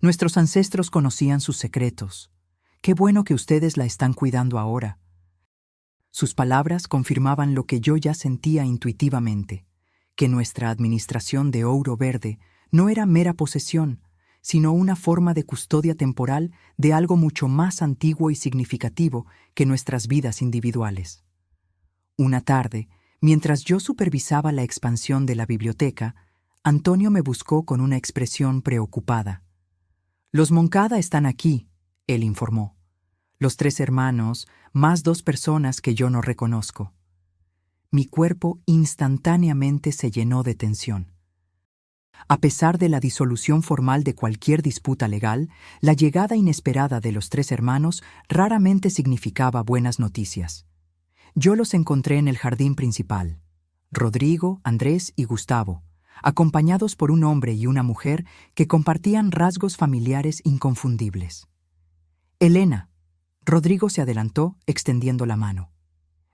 Nuestros ancestros conocían sus secretos. Qué bueno que ustedes la están cuidando ahora. Sus palabras confirmaban lo que yo ya sentía intuitivamente, que nuestra administración de Ouro Verde no era mera posesión, sino una forma de custodia temporal de algo mucho más antiguo y significativo que nuestras vidas individuales. Una tarde, mientras yo supervisaba la expansión de la biblioteca, Antonio me buscó con una expresión preocupada. «Los Moncada están aquí», él informó. «Los 3 hermanos, más 2 personas que yo no reconozco». Mi cuerpo instantáneamente se llenó de tensión. A pesar de la disolución formal de cualquier disputa legal, la llegada inesperada de los 3 hermanos raramente significaba buenas noticias. Yo los encontré en el jardín principal. Rodrigo, Andrés y Gustavo, acompañados por un hombre y una mujer que compartían rasgos familiares inconfundibles. «Elena», Rodrigo se adelantó extendiendo la mano.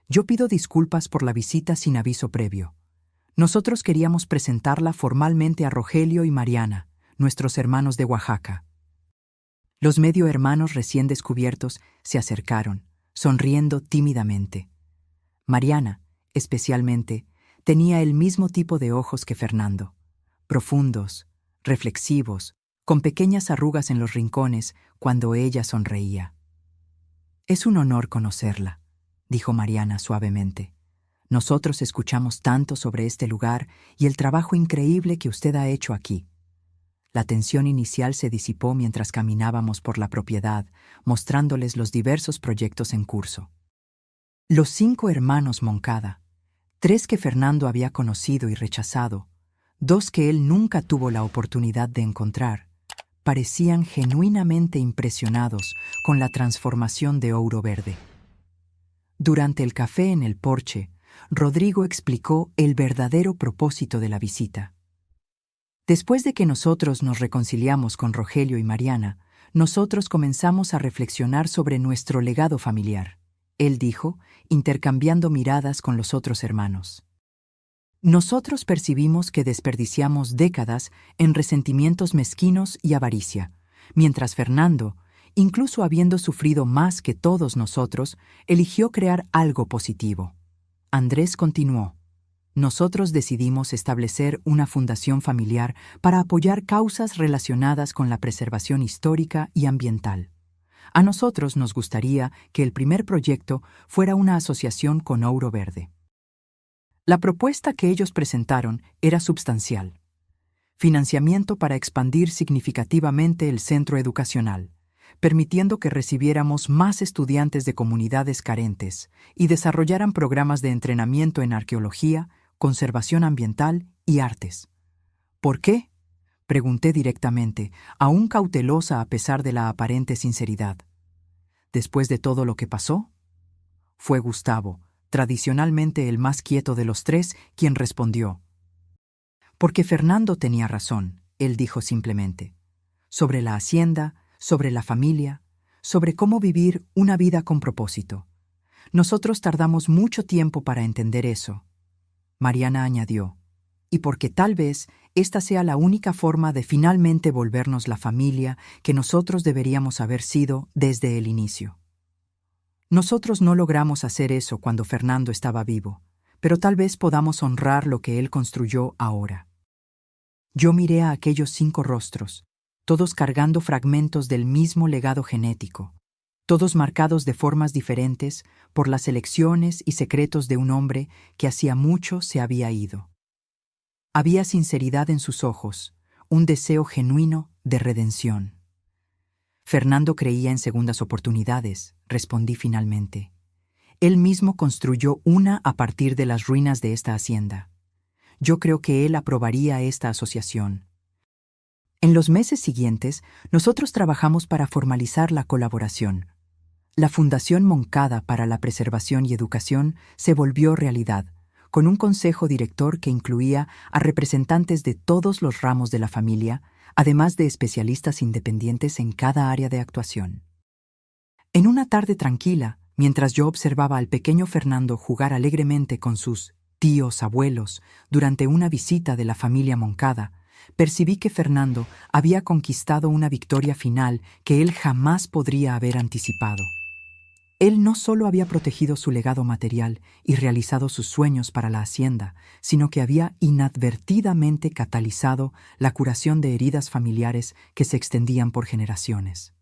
«Yo pido disculpas por la visita sin aviso previo. Nosotros queríamos presentarla formalmente a Rogelio y Mariana, nuestros hermanos de Oaxaca». Los medio hermanos recién descubiertos se acercaron, sonriendo tímidamente. Mariana, especialmente, tenía el mismo tipo de ojos que Fernando, profundos, reflexivos, con pequeñas arrugas en los rincones cuando ella sonreía. «Es un honor conocerla», dijo Mariana suavemente. «Nosotros escuchamos tanto sobre este lugar y el trabajo increíble que usted ha hecho aquí». La tensión inicial se disipó mientras caminábamos por la propiedad, mostrándoles los diversos proyectos en curso. Los 5 hermanos Moncada, 3 que Fernando había conocido y rechazado, 2 que él nunca tuvo la oportunidad de encontrar, parecían genuinamente impresionados con la transformación de Ouro Verde. Durante el café en el porche, Rodrigo explicó el verdadero propósito de la visita. Después de que nosotros nos reconciliamos con Rogelio y Mariana, nosotros comenzamos a reflexionar sobre nuestro legado familiar, él dijo, intercambiando miradas con los otros hermanos. Nosotros percibimos que desperdiciamos décadas en resentimientos mezquinos y avaricia, mientras Fernando, incluso habiendo sufrido más que todos nosotros, eligió crear algo positivo. Andrés continuó. Nosotros decidimos establecer una fundación familiar para apoyar causas relacionadas con la preservación histórica y ambiental. A nosotros nos gustaría que el primer proyecto fuera una asociación con Ouro Verde. La propuesta que ellos presentaron era substancial. Financiamiento para expandir significativamente el centro educacional, permitiendo que recibiéramos más estudiantes de comunidades carentes y desarrollaran programas de entrenamiento en arqueología, conservación ambiental y artes. ¿Por qué?, pregunté directamente, aún cautelosa a pesar de la aparente sinceridad. ¿Después de todo lo que pasó? Fue Gustavo, tradicionalmente el más quieto de los 3, quien respondió. Porque Fernando tenía razón, él dijo simplemente. Sobre la hacienda, sobre la familia, sobre cómo vivir una vida con propósito. Nosotros tardamos mucho tiempo para entender eso. Mariana añadió, y porque tal vez esta sea la única forma de finalmente volvernos la familia que nosotros deberíamos haber sido desde el inicio. Nosotros no logramos hacer eso cuando Fernando estaba vivo, pero tal vez podamos honrar lo que él construyó ahora. Yo miré a aquellos 5 rostros, todos cargando fragmentos del mismo legado genético, todos marcados de formas diferentes por las elecciones y secretos de un hombre que hacía mucho se había ido. Había sinceridad en sus ojos, un deseo genuino de redención. Fernando creía en segundas oportunidades, respondí finalmente. Él mismo construyó una a partir de las ruinas de esta hacienda. Yo creo que él aprobaría esta asociación. En los meses siguientes, nosotros trabajamos para formalizar la colaboración. La Fundación Moncada para la Preservación y Educación se volvió realidad, con un consejo director que incluía a representantes de todos los ramos de la familia, además de especialistas independientes en cada área de actuación. En una tarde tranquila, mientras yo observaba al pequeño Fernando jugar alegremente con sus tíos abuelos durante una visita de la familia Moncada, percibí que Fernando había conquistado una victoria final que él jamás podría haber anticipado. Él no solo había protegido su legado material y realizado sus sueños para la hacienda, sino que había inadvertidamente catalizado la curación de heridas familiares que se extendían por generaciones.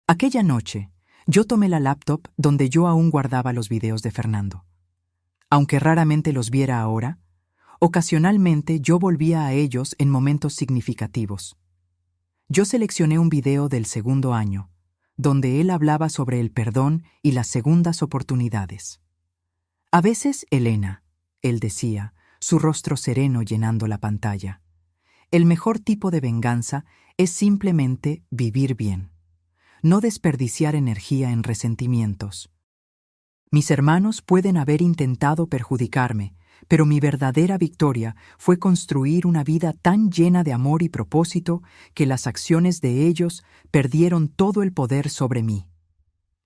Aquella noche, yo tomé la laptop donde yo aún guardaba los videos de Fernando. Aunque raramente los viera ahora, ocasionalmente yo volvía a ellos en momentos significativos. Yo seleccioné un video del segundo año, donde él hablaba sobre el perdón y las segundas oportunidades. A veces, Elena, él decía, su rostro sereno llenando la pantalla. El mejor tipo de venganza es simplemente vivir bien, no desperdiciar energía en resentimientos. Mis hermanos pueden haber intentado perjudicarme, pero mi verdadera victoria fue construir una vida tan llena de amor y propósito que las acciones de ellos perdieron todo el poder sobre mí.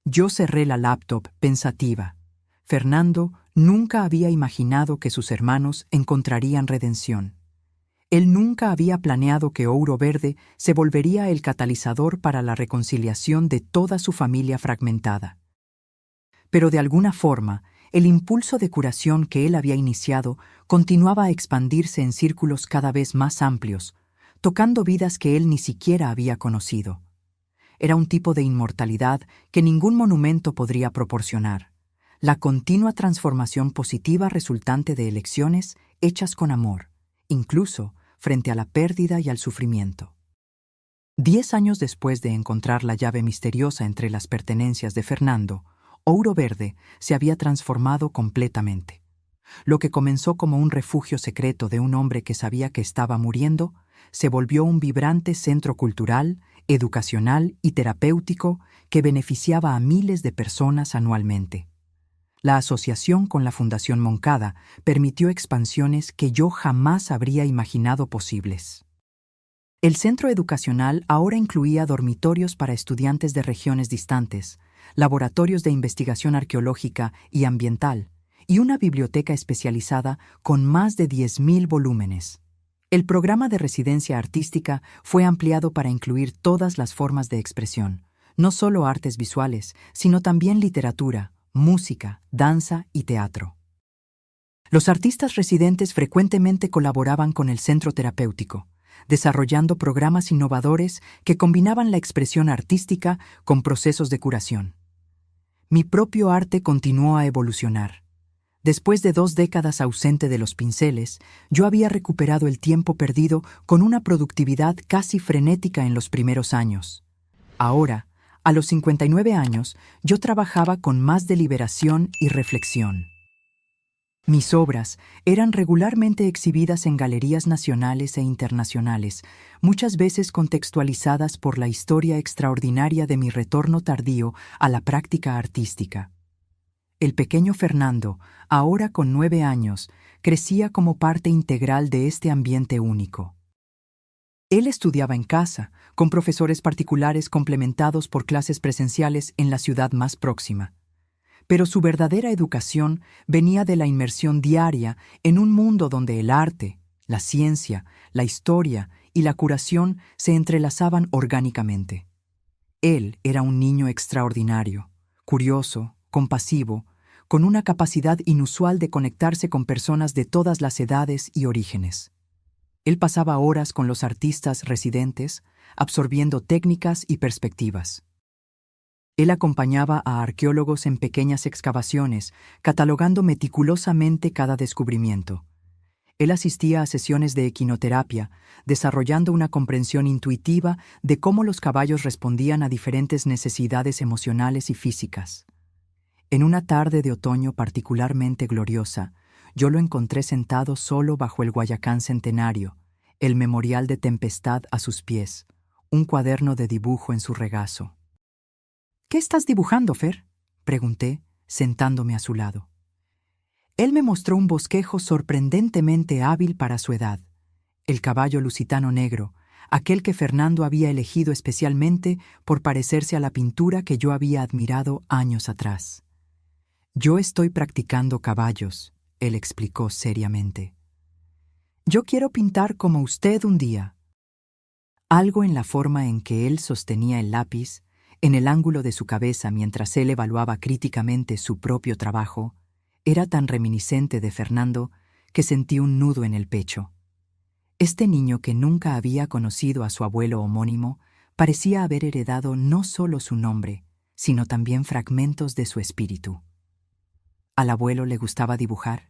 Yo cerré la laptop pensativa. Fernando nunca había imaginado que sus hermanos encontrarían redención. Él nunca había planeado que Ouro Verde se volvería el catalizador para la reconciliación de toda su familia fragmentada. Pero de alguna forma, el impulso de curación que él había iniciado continuaba a expandirse en círculos cada vez más amplios, tocando vidas que él ni siquiera había conocido. Era un tipo de inmortalidad que ningún monumento podría proporcionar, la continua transformación positiva resultante de elecciones hechas con amor, incluso frente a la pérdida y al sufrimiento. 10 años después de encontrar la llave misteriosa entre las pertenencias de Fernando, Ouro Verde se había transformado completamente. Lo que comenzó como un refugio secreto de un hombre que sabía que estaba muriendo, se volvió un vibrante centro cultural, educacional y terapéutico que beneficiaba a miles de personas anualmente. La asociación con la Fundación Moncada permitió expansiones que yo jamás habría imaginado posibles. El centro educacional ahora incluía dormitorios para estudiantes de regiones distantes, laboratorios de investigación arqueológica y ambiental, y una biblioteca especializada con más de 10.000 volúmenes. El programa de residencia artística fue ampliado para incluir todas las formas de expresión, no solo artes visuales, sino también literatura, música, danza y teatro. Los artistas residentes frecuentemente colaboraban con el centro terapéutico, desarrollando programas innovadores que combinaban la expresión artística con procesos de curación. Mi propio arte continuó a evolucionar. Después de 2 décadas ausente de los pinceles, yo había recuperado el tiempo perdido con una productividad casi frenética en los primeros años. Ahora, a los 59 años, yo trabajaba con más deliberación y reflexión. Mis obras eran regularmente exhibidas en galerías nacionales e internacionales, muchas veces contextualizadas por la historia extraordinaria de mi retorno tardío a la práctica artística. El pequeño Fernando, ahora con 9 años, crecía como parte integral de este ambiente único. Él estudiaba en casa, con profesores particulares complementados por clases presenciales en la ciudad más próxima. Pero su verdadera educación venía de la inmersión diaria en un mundo donde el arte, la ciencia, la historia y la curación se entrelazaban orgánicamente. Él era un niño extraordinario, curioso, compasivo, con una capacidad inusual de conectarse con personas de todas las edades y orígenes. Él pasaba horas con los artistas residentes, absorbiendo técnicas y perspectivas. Él acompañaba a arqueólogos en pequeñas excavaciones, catalogando meticulosamente cada descubrimiento. Él asistía a sesiones de equinoterapia, desarrollando una comprensión intuitiva de cómo los caballos respondían a diferentes necesidades emocionales y físicas. En una tarde de otoño particularmente gloriosa, yo lo encontré sentado solo bajo el Guayacán centenario, el memorial de tempestad a sus pies, un cuaderno de dibujo en su regazo. «¿Qué estás dibujando, Fer?», pregunté, sentándome a su lado. Él me mostró un bosquejo sorprendentemente hábil para su edad. El caballo lusitano negro, aquel que Fernando había elegido especialmente por parecerse a la pintura que yo había admirado años atrás. Yo estoy practicando caballos, él explicó seriamente. Yo quiero pintar como usted un día. Algo en la forma en que él sostenía el lápiz, en el ángulo de su cabeza mientras él evaluaba críticamente su propio trabajo, era tan reminiscente de Fernando que sentí un nudo en el pecho. Este niño que nunca había conocido a su abuelo homónimo parecía haber heredado no solo su nombre, sino también fragmentos de su espíritu. ¿Al abuelo le gustaba dibujar?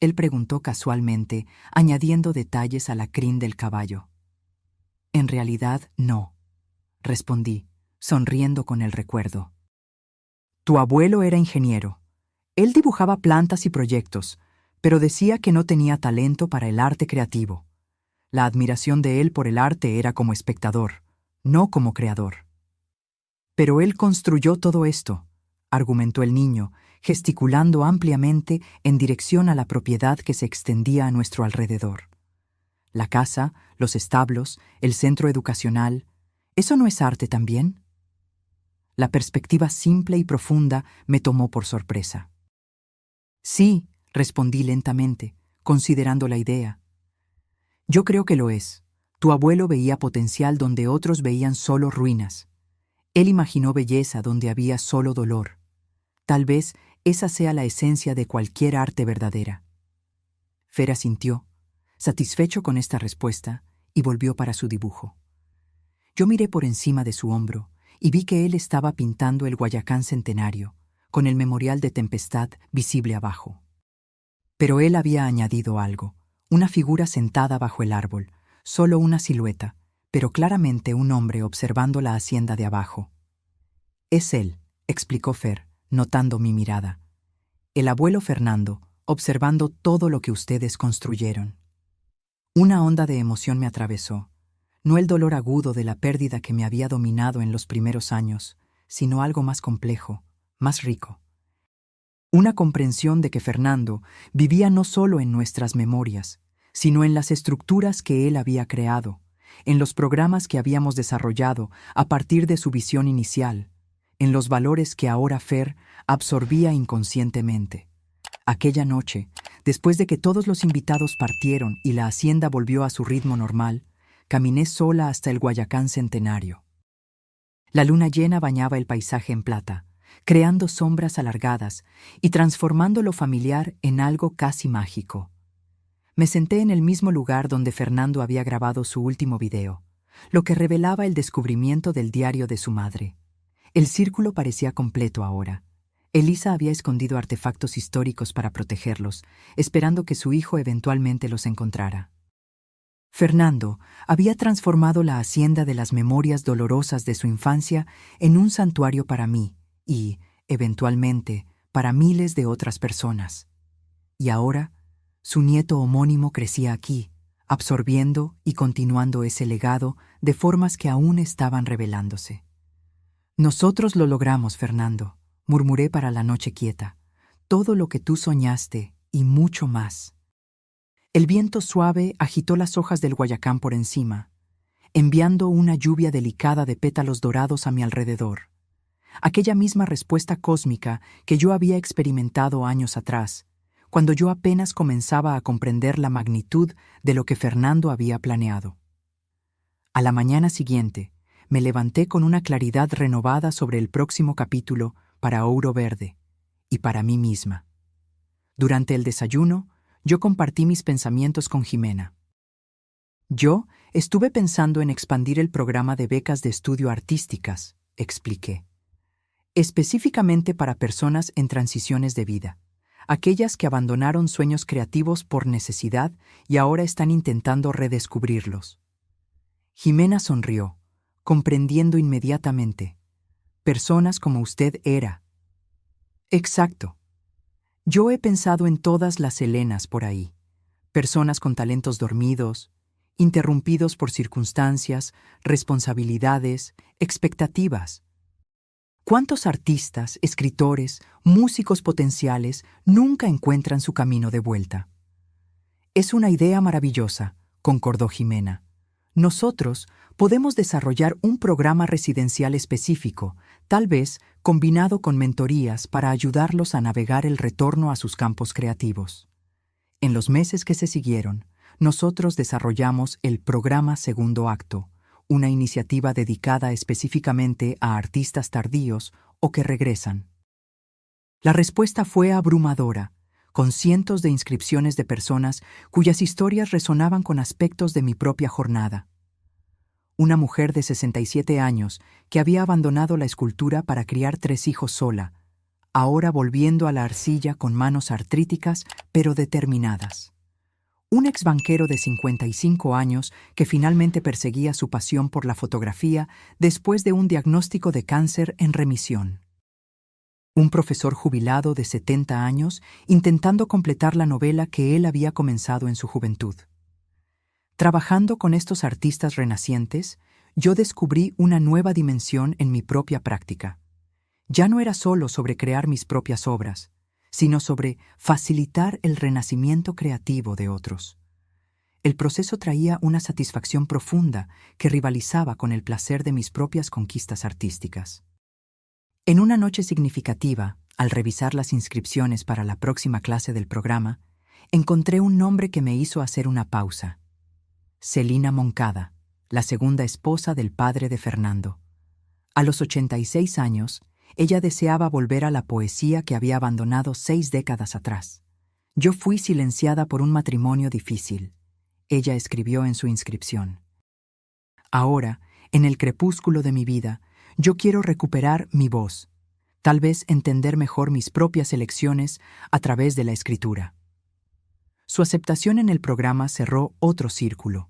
Él preguntó casualmente, añadiendo detalles a la crin del caballo. En realidad, no, respondí, sonriendo con el recuerdo. Tu abuelo era ingeniero. Él dibujaba plantas y proyectos, pero decía que no tenía talento para el arte creativo. La admiración de él por el arte era como espectador, no como creador. Pero él construyó todo esto, argumentó el niño, gesticulando ampliamente en dirección a la propiedad que se extendía a nuestro alrededor. La casa, los establos, el centro educacional, ¿eso no es arte también? La perspectiva simple y profunda me tomó por sorpresa. Sí, respondí lentamente, considerando la idea. Yo creo que lo es. Tu abuelo veía potencial donde otros veían solo ruinas. Él imaginó belleza donde había solo dolor. Tal vez esa sea la esencia de cualquier arte verdadera. Fer asintió, satisfecho con esta respuesta, y volvió para su dibujo. Yo miré por encima de su hombro y vi que él estaba pintando el Guayacán centenario, con el memorial de Tempestad visible abajo. Pero él había añadido algo, una figura sentada bajo el árbol, solo una silueta, pero claramente un hombre observando la hacienda de abajo. Es él, explicó Fer, notando mi mirada. El abuelo Fernando, observando todo lo que ustedes construyeron. Una onda de emoción me atravesó, no el dolor agudo de la pérdida que me había dominado en los primeros años, sino algo más complejo, más rico. Una comprensión de que Fernando vivía no solo en nuestras memorias, sino en las estructuras que él había creado, en los programas que habíamos desarrollado a partir de su visión inicial, en los valores que ahora Fer absorbía inconscientemente. Aquella noche, después de que todos los invitados partieron y la hacienda volvió a su ritmo normal, caminé sola hasta el Guayacán centenario. La luna llena bañaba el paisaje en plata, creando sombras alargadas y transformando lo familiar en algo casi mágico. Me senté en el mismo lugar donde Fernando había grabado su último video, lo que revelaba el descubrimiento del diario de su madre. El círculo parecía completo ahora. Elisa había escondido artefactos históricos para protegerlos, esperando que su hijo eventualmente los encontrara. Fernando había transformado la hacienda de las memorias dolorosas de su infancia en un santuario para mí y, eventualmente, para miles de otras personas. Y ahora, su nieto homónimo crecía aquí, absorbiendo y continuando ese legado de formas que aún estaban revelándose. Nosotros lo logramos, Fernando, murmuré para la noche quieta. Todo lo que tú soñaste y mucho más. El viento suave agitó las hojas del guayacán por encima, enviando una lluvia delicada de pétalos dorados a mi alrededor. Aquella misma respuesta cósmica que yo había experimentado años atrás, cuando yo apenas comenzaba a comprender la magnitud de lo que Fernando había planeado. A la mañana siguiente, me levanté con una claridad renovada sobre el próximo capítulo para Ouro Verde y para mí misma. Durante el desayuno, yo compartí mis pensamientos con Jimena. Yo estuve pensando en expandir el programa de becas de estudio artísticas, expliqué. Específicamente para personas en transiciones de vida, aquellas que abandonaron sueños creativos por necesidad y ahora están intentando redescubrirlos. Jimena sonrió, comprendiendo inmediatamente. Personas como usted era. Exacto. Yo he pensado en todas las Helenas por ahí. Personas con talentos dormidos, interrumpidos por circunstancias, responsabilidades, expectativas. ¿Cuántos artistas, escritores, músicos potenciales nunca encuentran su camino de vuelta? Es una idea maravillosa, concordó Jimena. Nosotros podemos desarrollar un programa residencial específico, tal vez combinado con mentorías para ayudarlos a navegar el retorno a sus campos creativos. En los meses que se siguieron, nosotros desarrollamos el programa Segundo Acto, una iniciativa dedicada específicamente a artistas tardíos o que regresan. La respuesta fue abrumadora, con cientos de inscripciones de personas cuyas historias resonaban con aspectos de mi propia jornada. Una mujer de 67 años que había abandonado la escultura para criar 3 hijos sola, ahora volviendo a la arcilla con manos artríticas pero determinadas. Un exbanquero de 55 años que finalmente perseguía su pasión por la fotografía después de un diagnóstico de cáncer en remisión. Un profesor jubilado de 70 años intentando completar la novela que él había comenzado en su juventud. Trabajando con estos artistas renacientes, yo descubrí una nueva dimensión en mi propia práctica. Ya no era solo sobre crear mis propias obras, sino sobre facilitar el renacimiento creativo de otros. El proceso traía una satisfacción profunda que rivalizaba con el placer de mis propias conquistas artísticas. En una noche significativa, al revisar las inscripciones para la próxima clase del programa, encontré un nombre que me hizo hacer una pausa. Celina Moncada, la segunda esposa del padre de Fernando. A los 86 años, ella deseaba volver a la poesía que había abandonado 6 décadas atrás. Yo fui silenciada por un matrimonio difícil. Ella escribió en su inscripción. Ahora, en el crepúsculo de mi vida, yo quiero recuperar mi voz, tal vez entender mejor mis propias elecciones a través de la escritura. Su aceptación en el programa cerró otro círculo.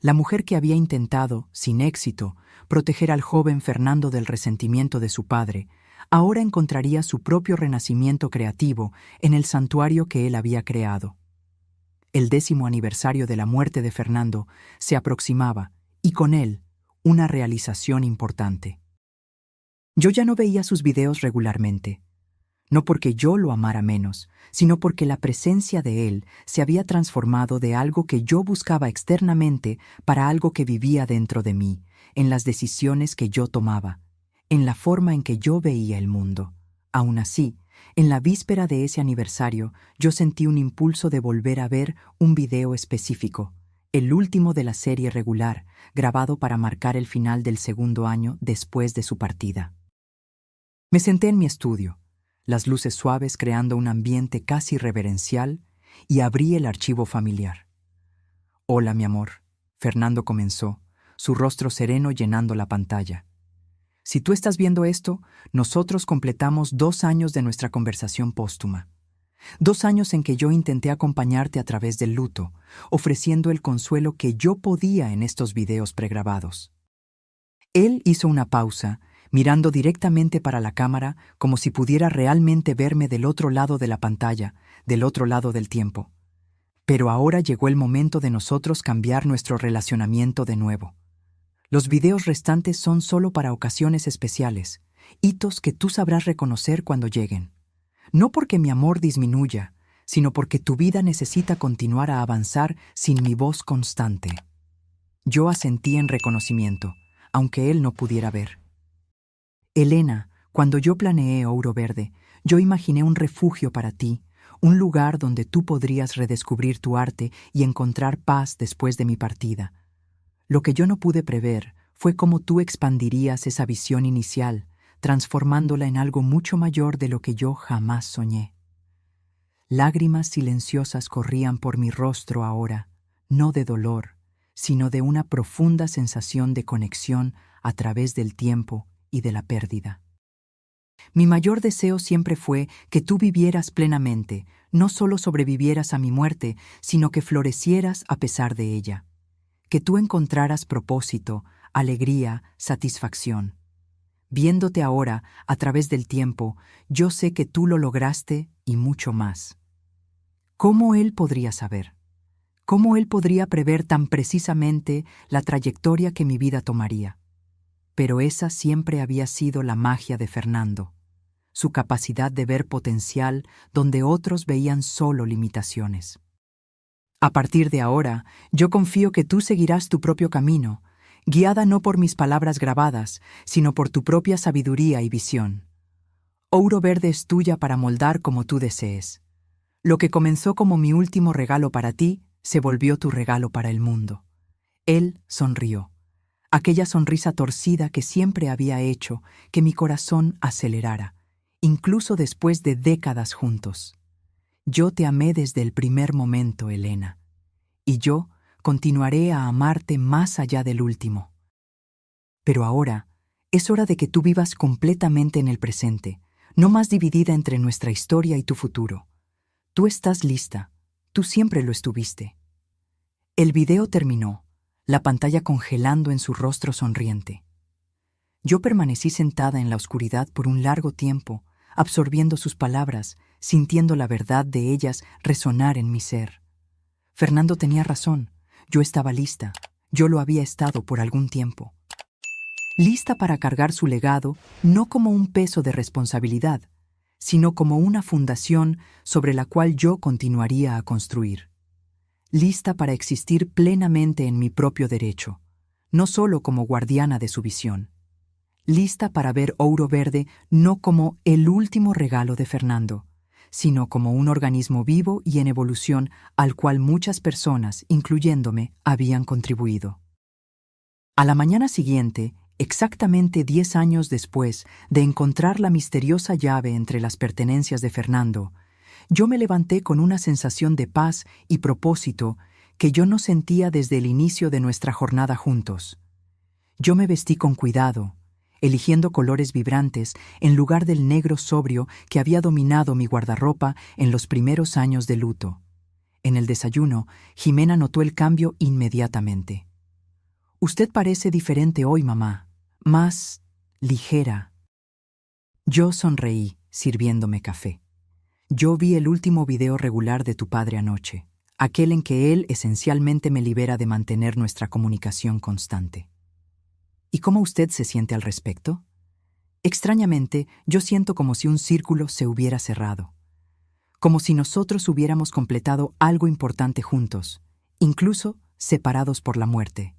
La mujer que había intentado, sin éxito, proteger al joven Fernando del resentimiento de su padre, ahora encontraría su propio renacimiento creativo en el santuario que él había creado. El 10º aniversario de la muerte de Fernando se aproximaba, y con él, una realización importante. Yo ya no veía sus videos regularmente, no porque yo lo amara menos, sino porque la presencia de él se había transformado de algo que yo buscaba externamente para algo que vivía dentro de mí, en las decisiones que yo tomaba, en la forma en que yo veía el mundo. Aún así, en la víspera de ese aniversario, yo sentí un impulso de volver a ver un video específico, el último de la serie regular, grabado para marcar el final del 2º año después de su partida. Me senté en mi estudio, las luces suaves creando un ambiente casi reverencial, y abrí el archivo familiar. «Hola, mi amor», Fernando comenzó, su rostro sereno llenando la pantalla. «Si tú estás viendo esto, nosotros completamos 2 años de nuestra conversación póstuma. 2 años en que yo intenté acompañarte a través del luto, ofreciendo el consuelo que yo podía en estos videos pregrabados». Él hizo una pausa, mirando directamente para la cámara como si pudiera realmente verme del otro lado de la pantalla, del otro lado del tiempo. Pero ahora llegó el momento de nosotros cambiar nuestro relacionamiento de nuevo. Los videos restantes son solo para ocasiones especiales, hitos que tú sabrás reconocer cuando lleguen. No porque mi amor disminuya, sino porque tu vida necesita continuar a avanzar sin mi voz constante. Yo asentí en reconocimiento, aunque él no pudiera ver. Elena, cuando yo planeé Ouro Verde, yo imaginé un refugio para ti, un lugar donde tú podrías redescubrir tu arte y encontrar paz después de mi partida. Lo que yo no pude prever fue cómo tú expandirías esa visión inicial, transformándola en algo mucho mayor de lo que yo jamás soñé. Lágrimas silenciosas corrían por mi rostro ahora, no de dolor, sino de una profunda sensación de conexión a través del tiempo y de la pérdida. Mi mayor deseo siempre fue que tú vivieras plenamente, no solo sobrevivieras a mi muerte, sino que florecieras a pesar de ella. Que tú encontraras propósito, alegría, satisfacción. Viéndote ahora, a través del tiempo, yo sé que tú lo lograste y mucho más. ¿Cómo él podría saber? ¿Cómo él podría prever tan precisamente la trayectoria que mi vida tomaría? Pero esa siempre había sido la magia de Fernando, su capacidad de ver potencial donde otros veían solo limitaciones. A partir de ahora, yo confío que tú seguirás tu propio camino, guiada no por mis palabras grabadas, sino por tu propia sabiduría y visión. Ouro Verde es tuya para moldar como tú desees. Lo que comenzó como mi último regalo para ti, se volvió tu regalo para el mundo. Él sonrió. Aquella sonrisa torcida que siempre había hecho que mi corazón acelerara, incluso después de décadas juntos. Yo te amé desde el primer momento, Elena, y yo continuaré a amarte más allá del último. Pero ahora es hora de que tú vivas completamente en el presente, no más dividida entre nuestra historia y tu futuro. Tú estás lista, tú siempre lo estuviste. El video terminó, la pantalla congelando en su rostro sonriente. Yo permanecí sentada en la oscuridad por un largo tiempo, absorbiendo sus palabras, sintiendo la verdad de ellas resonar en mi ser. Fernando tenía razón, yo estaba lista, yo lo había estado por algún tiempo. Lista para cargar su legado, no como un peso de responsabilidad, sino como una fundación sobre la cual yo continuaría a construir. Lista para existir plenamente en mi propio derecho, no solo como guardiana de su visión. Lista para ver Ouro Verde no como el último regalo de Fernando, sino como un organismo vivo y en evolución al cual muchas personas, incluyéndome, habían contribuido. A la mañana siguiente, exactamente 10 años después de encontrar la misteriosa llave entre las pertenencias de Fernando, yo me levanté con una sensación de paz y propósito que yo no sentía desde el inicio de nuestra jornada juntos. Yo me vestí con cuidado, eligiendo colores vibrantes en lugar del negro sobrio que había dominado mi guardarropa en los primeros años de luto. En el desayuno, Jimena notó el cambio inmediatamente. «Usted parece diferente hoy, mamá, más ligera». Yo sonreí, sirviéndome café. Yo vi el último video regular de tu padre anoche, aquel en que él esencialmente me libera de mantener nuestra comunicación constante. ¿Y cómo usted se siente al respecto? Extrañamente, yo siento como si un círculo se hubiera cerrado, como si nosotros hubiéramos completado algo importante juntos, incluso separados por la muerte.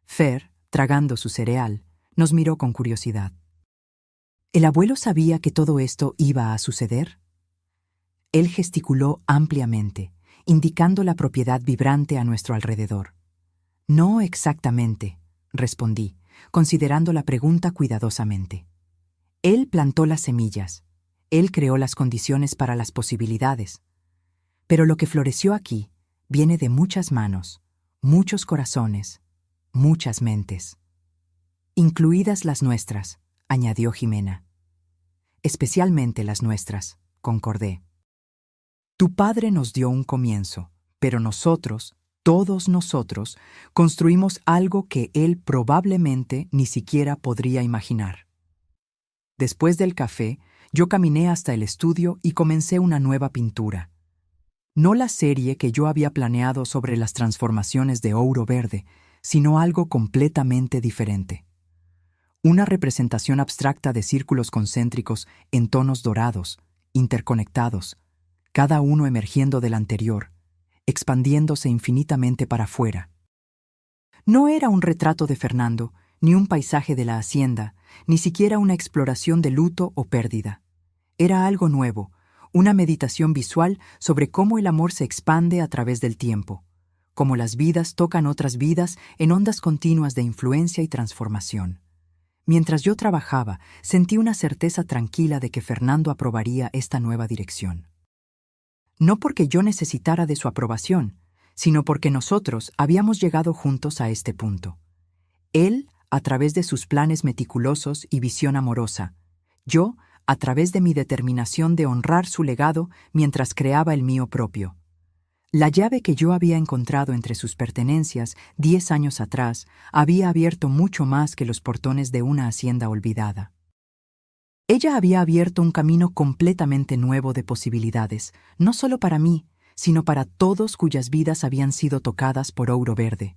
Fer, tragando su cereal, nos miró con curiosidad. ¿El abuelo sabía que todo esto iba a suceder? Él gesticuló ampliamente, indicando la propiedad vibrante a nuestro alrededor. No exactamente, respondí, considerando la pregunta cuidadosamente. Él plantó las semillas, él creó las condiciones para las posibilidades. Pero lo que floreció aquí viene de muchas manos, muchos corazones, muchas mentes. Incluidas las nuestras, añadió Jimena. Especialmente las nuestras, concordé. Tu padre nos dio un comienzo, pero nosotros, todos nosotros, construimos algo que él probablemente ni siquiera podría imaginar. Después del café, yo caminé hasta el estudio y comencé una nueva pintura. No la serie que yo había planeado sobre las transformaciones de Ouro Verde, sino algo completamente diferente. Una representación abstracta de círculos concéntricos en tonos dorados, interconectados, cada uno emergiendo del anterior, expandiéndose infinitamente para afuera. No era un retrato de Fernando, ni un paisaje de la hacienda, ni siquiera una exploración de luto o pérdida. Era algo nuevo, una meditación visual sobre cómo el amor se expande a través del tiempo, cómo las vidas tocan otras vidas en ondas continuas de influencia y transformación. Mientras yo trabajaba, sentí una certeza tranquila de que Fernando aprobaría esta nueva dirección. No porque yo necesitara de su aprobación, sino porque nosotros habíamos llegado juntos a este punto. Él, a través de sus planes meticulosos y visión amorosa. Yo, a través de mi determinación de honrar su legado mientras creaba el mío propio. La llave que yo había encontrado entre sus pertenencias 10 años atrás había abierto mucho más que los portones de una hacienda olvidada. Ella había abierto un camino completamente nuevo de posibilidades, no solo para mí, sino para todos cuyas vidas habían sido tocadas por Ouro Verde.